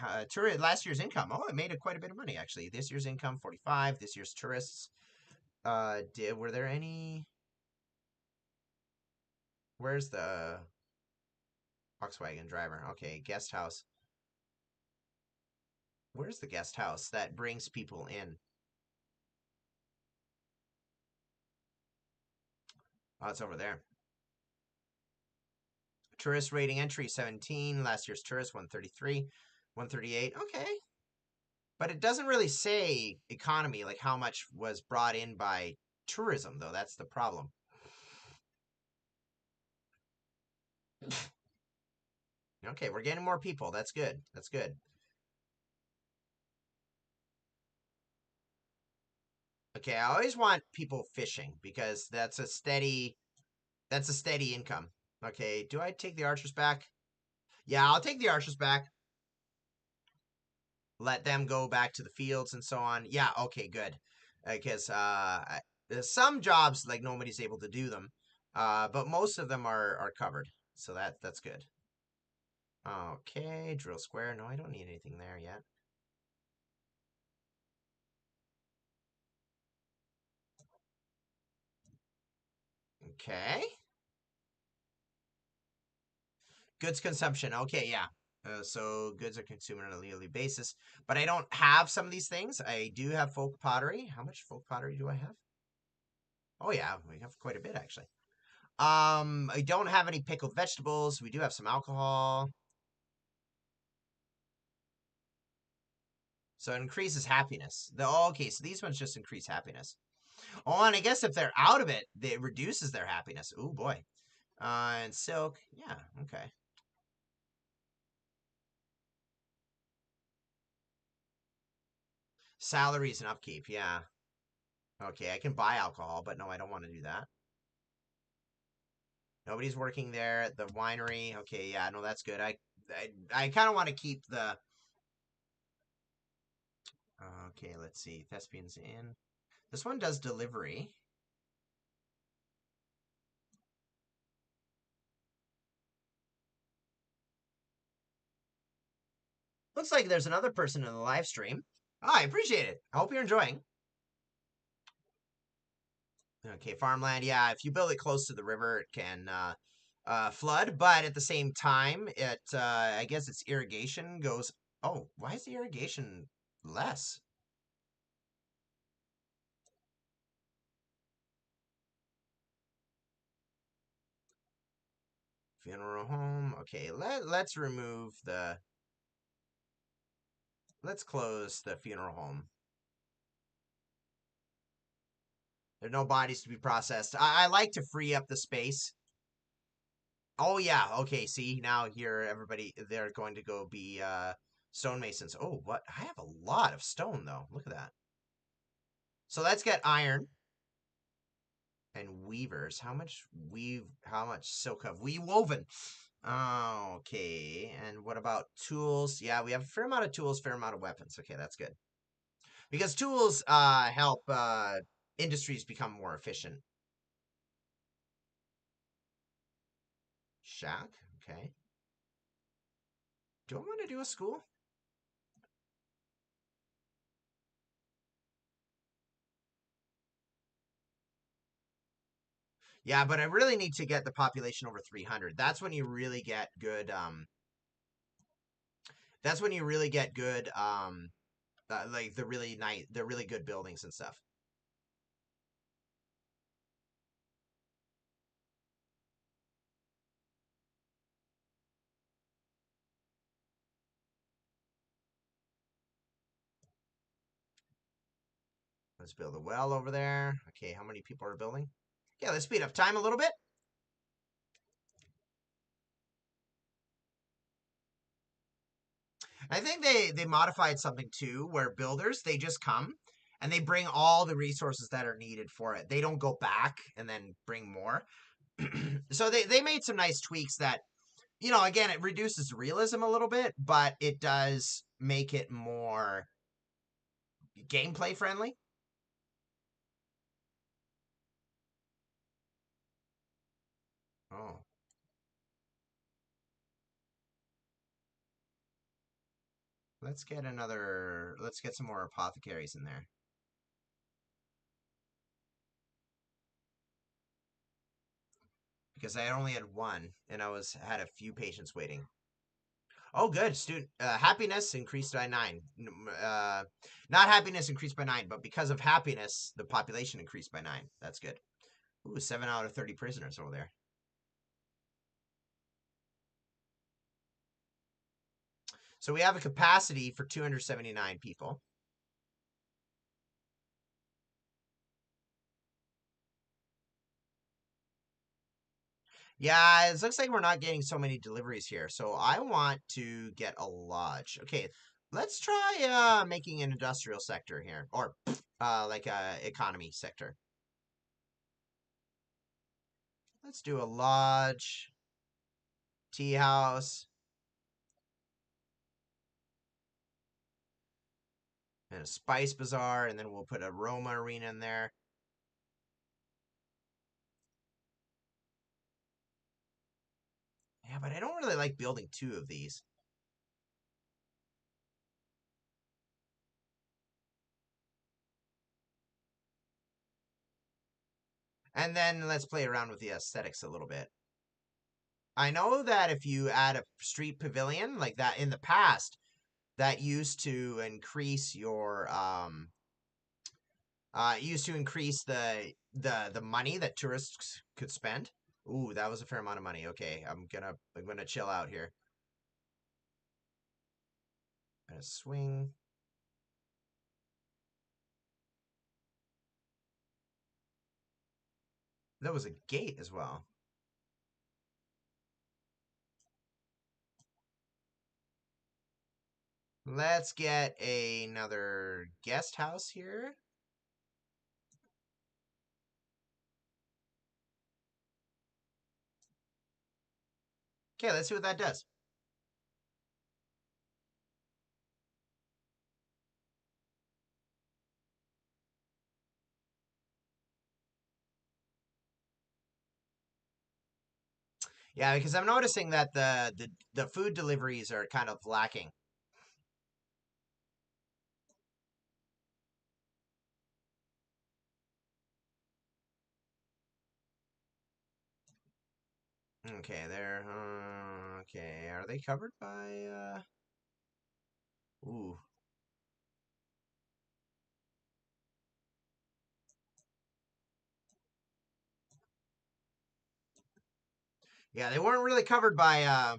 Last year's income. Oh, it made quite a bit of money actually. This year's income 45. This year's tourists. Were there any? Where's the Volkswagen driver? Okay, guest house. Where's the guest house that brings people in? Oh, it's over there. Tourist rating entry 17. Last year's tourist 133, 138. Okay. But it doesn't really say economy, like how much was brought in by tourism, though. That's the problem. Okay, we're getting more people. That's good. That's good. Okay, I always want people fishing because that's a steady income. Okay, do I take the archers back? Yeah, I'll take the archers back. Let them go back to the fields and so on. Yeah, okay, good. Because there's some jobs like nobody's able to do them, but most of them are covered. So that's good. Okay, drill square. No, I don't need anything there yet. Okay. Goods consumption. Okay, yeah. So goods are consumed on a yearly basis, but I don't have some of these things. I do have folk pottery. How much folk pottery do I have? Oh yeah, we have quite a bit actually. I don't have any pickled vegetables. We do have some alcohol. So it increases happiness. Okay, so these ones just increase happiness. Oh, and I guess if they're out of it, it reduces their happiness. Oh boy. And silk, yeah, okay. Salaries and upkeep, yeah. Okay, I can buy alcohol, but no, I don't want to do that. Nobody's working there at the winery. Okay, yeah, no, that's good. I kind of want to keep the. Okay, let's see. Thespians in. This one does delivery. Looks like there's another person in the live stream. Oh, I appreciate it. I hope you're enjoying. Okay, farmland. Yeah, if you build it close to the river, it can flood. But at the same time, I guess its irrigation goes. Oh, why is the irrigation less? Funeral home. Okay, let's remove the. Let's close the funeral home. There are no bodies to be processed. I like to free up the space. Oh yeah, okay, see, now here everybody they're going to go be stonemasons. Oh, what? I have a lot of stone though. Look at that. So let's get iron and weavers. How much silk have we woven? Okay, and what about tools? Yeah, we have a fair amount of tools, fair amount of weapons. Okay, that's good. Because tools help industries become more efficient. Shack, okay. Do I want to do a school? Yeah, but I really need to get the population over 300. That's when you really get good. That's when you really get good. Like the really nice, the really good buildings and stuff. Let's build a well over there. Okay, how many people are building? Yeah, let's speed up time a little bit. I think they modified something too, where builders they just come and they bring all the resources that are needed for it. They don't go back and then bring more. So they made some nice tweaks that again, it reduces realism a little bit, but it does make it more gameplay friendly. Oh, let's get some more apothecaries in there. Because I only had one and I had a few patients waiting. Oh, good. Student happiness increased by 9. Not happiness increased by 9, but because of happiness, the population increased by 9. That's good. Ooh, 7 out of 30 prisoners over there. So we have a capacity for 279 people. Yeah, it looks like we're not getting so many deliveries here. So I want to get a lodge. Okay, let's try making an industrial sector here, or like a economy sector. Let's do a lodge, tea house, and a spice bazaar, and then we'll put a Roma arena in there. Yeah, but I don't really like building two of these. And then let's play around with the aesthetics a little bit. I know that if you add a street pavilion like that in the past, that used to increase the money that tourists could spend. Ooh, that was a fair amount of money. Okay, I'm gonna chill out here. Gonna swing. There was a gate as well. Let's get another guest house here. Okay, let's see what that does. Yeah, because I'm noticing that the food deliveries are kind of lacking. Okay, there. Okay, are they covered by? Ooh, yeah, they weren't really covered by a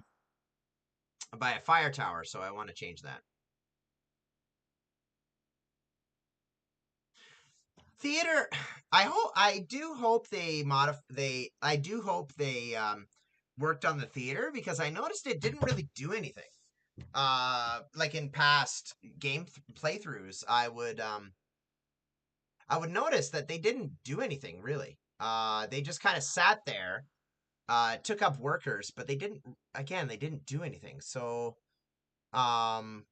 fire tower, so I want to change that. Theater. I do hope they worked on the theater because I noticed it didn't really do anything. Like in past playthroughs, I would notice that they didn't do anything really. They just kind of sat there, took up workers, but they didn't do anything. So, um,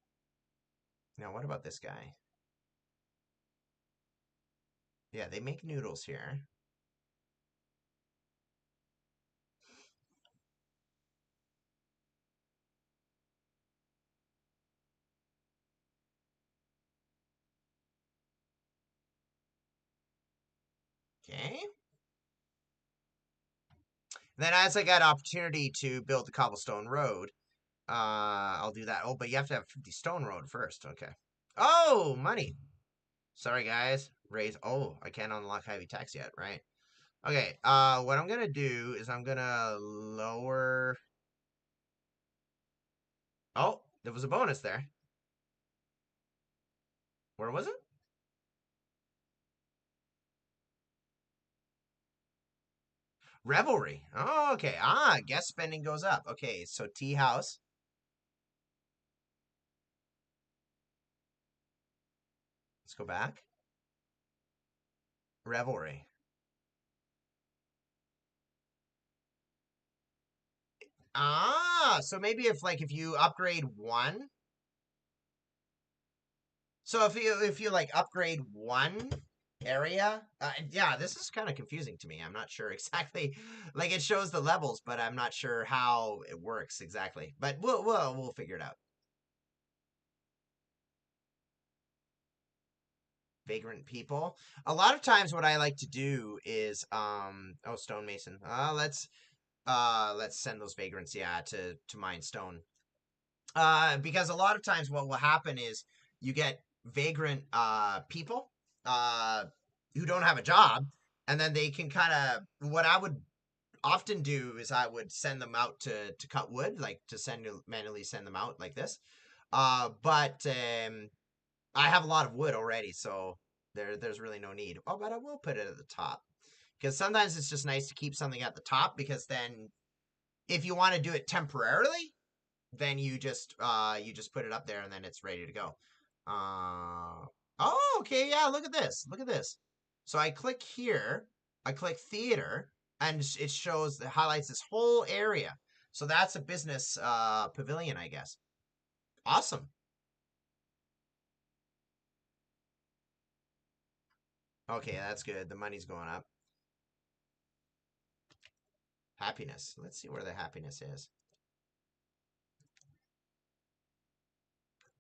now what about this guy? Yeah, they make noodles here. Okay. Then as I got opportunity to build the cobblestone road, I'll do that. Oh, but you have to have the stone road first. Okay. Oh, money. Sorry, guys. Raise. Oh, I can't unlock heavy tax yet, right? Okay. What I'm gonna do is I'm gonna lower. Oh, there was a bonus there. Where was it? Revelry. Oh, okay. Guest spending goes up. Okay, so tea house. Let's go back. Revelry. So maybe if you upgrade one. So if you like upgrade one area, yeah, this is kind of confusing to me. I'm not sure exactly. Like it shows the levels, but I'm not sure how it works exactly. But we'll figure it out. Vagrant people. A lot of times, what I like to do is oh, stonemason. Let's send those vagrants, yeah, to mine stone. Because a lot of times what will happen is you get vagrant people uh who don't have a job, and then they can kind of, what I would often do is I would send them out to cut wood, like to manually send them out like this. But I have a lot of wood already, so there's really no need. Oh, but I will put it at the top because sometimes it's just nice to keep something at the top because then If you want to do it temporarily, then you just put it up there and then it's ready to go. Oh, okay, yeah, look at this. Look at this. So I click here, I click theater, and it shows, it highlights this whole area. So that's a business pavilion, I guess. Awesome. Okay, that's good. The money's going up. Happiness. Let's see where the happiness is.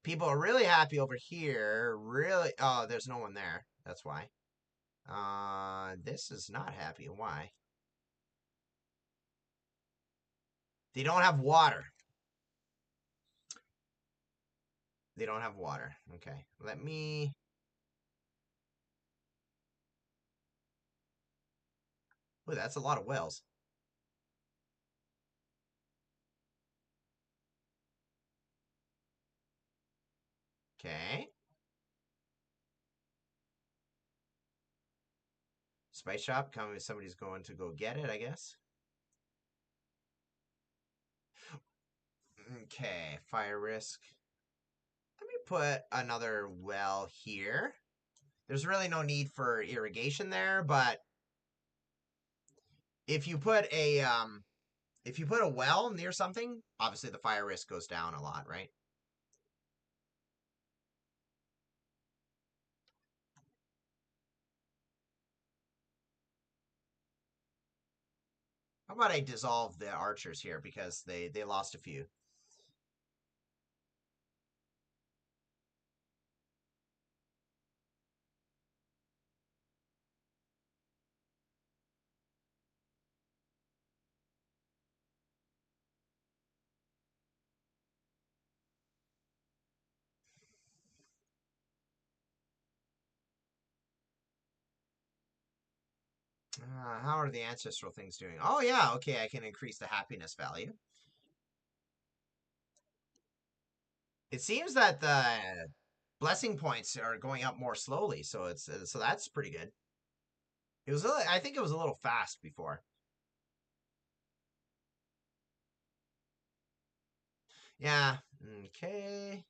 People are really happy over here. Really, oh, there's no one there. That's why. This is not happy. Why? They don't have water. They don't have water. Okay, let me. Oh, that's a lot of wells. Okay. Spice shop. Coming. Somebody's going to go get it, I guess. Okay. Fire risk. Let me put another well here. There's really no need for irrigation there, but if you put a well near something, obviously the fire risk goes down a lot, right? How about I dissolve the archers here because they lost a few. How are the ancestral things doing? Oh yeah, okay, I can increase the happiness value. It seems that the blessing points are going up more slowly, so so that's pretty good. I think it was a little fast before. Yeah. Okay.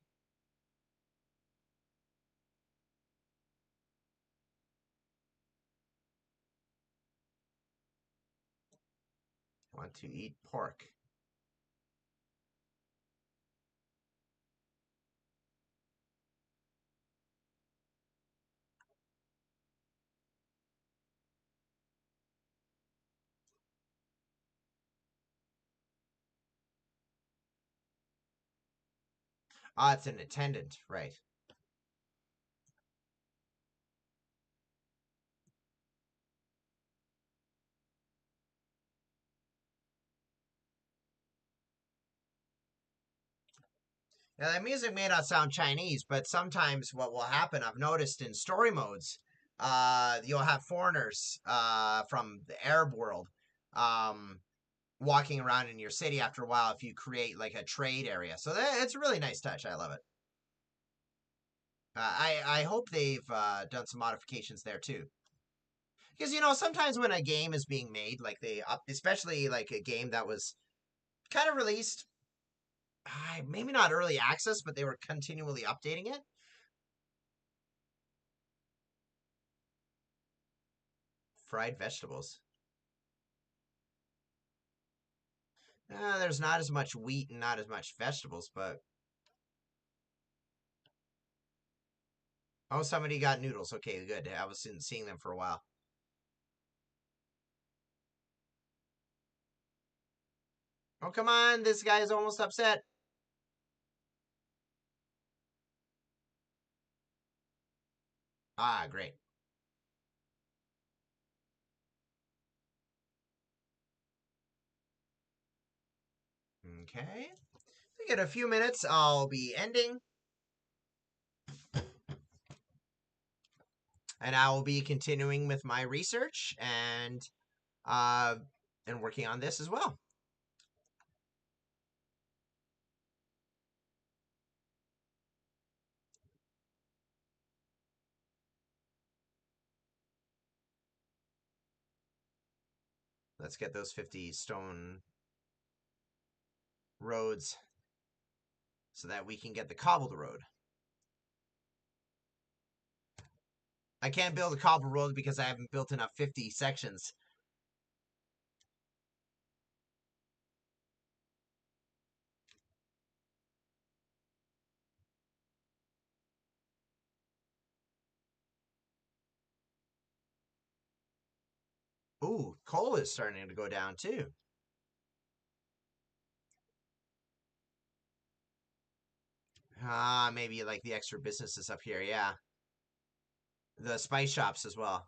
Want to eat pork. Ah, it's an attendant, right? Now, that music may not sound Chinese, but sometimes what will happen, I've noticed in story modes, you'll have foreigners from the Arab world um, walking around in your city after a while if you create like a trade area. So it's a really nice touch. I love it. I hope they've done some modifications there too. Because, sometimes when a game is being made, like especially like a game that was kind of released, maybe not early access, but they were continually updating it. Fried vegetables. There's not as much wheat and not as much vegetables, but oh, somebody got noodles. Okay, good. I was seeing them for a while. Oh, come on, this guy is almost upset. Ah, great. Okay. We get a few minutes. I'll be ending, and I will be continuing with my research uh and working on this as well. Let's get those 50 stone roads so that we can get the cobbled road. I can't build a cobbled road because I haven't built enough 50 sections. Ooh, coal is starting to go down too. Maybe like the extra businesses up here, yeah. The spice shops as well.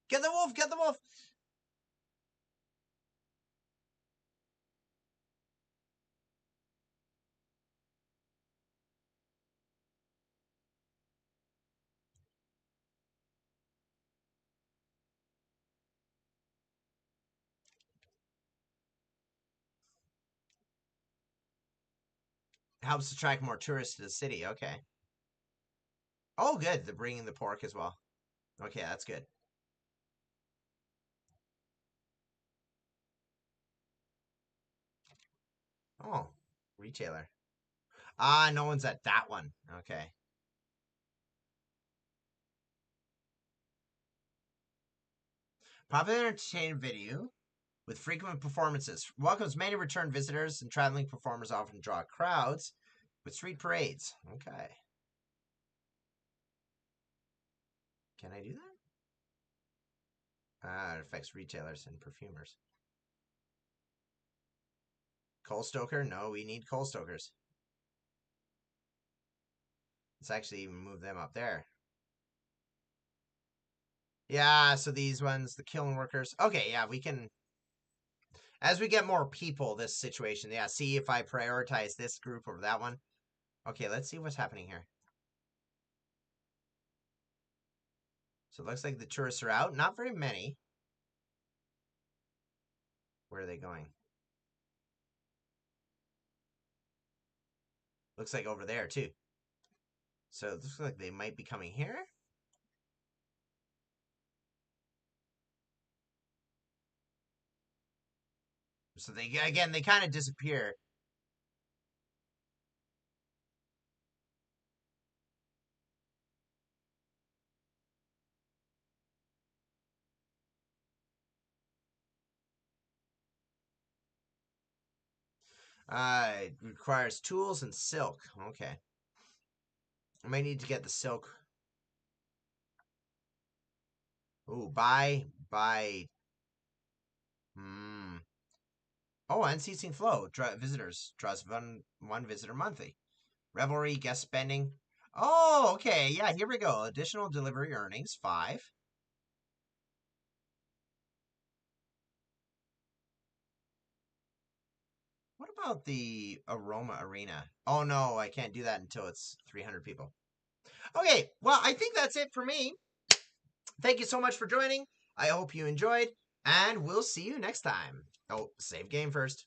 Get the wolf! Get the wolf! Helps attract more tourists to the city. Okay. Oh, good. They're bringing the pork as well. Okay, that's good. Oh, retailer. No one's at that one. Okay. Popular entertainment venue with frequent performances. Welcomes many return visitors, and traveling performers often draw crowds with street parades. Okay. Can I do that? It affects retailers and perfumers. Coal stoker? No, we need coal stokers. Let's actually even move them up there. Yeah, so these ones, the kiln workers. Okay, yeah, we can. As we get more people, this situation. Yeah, see if I prioritize this group over that one. Okay, let's see what's happening here. So it looks like the tourists are out. Not very many. Where are they going? Looks like over there, too. So it looks like they might be coming here. So they, again, they kind of disappear. It requires tools and silk. Okay. I might need to get the silk. Ooh, buy. Hmm. Oh, unceasing flow. Visitors. Draws one visitor monthly. Revelry, guest spending. Oh, okay. Yeah, here we go. Additional delivery earnings, 5. What about the aroma arena? Oh, no, I can't do that until it's 300 people. Okay, well, I think that's it for me. Thank you so much for joining. I hope you enjoyed, and we'll see you next time. Oh, save game first.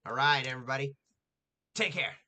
All right, everybody. Take care.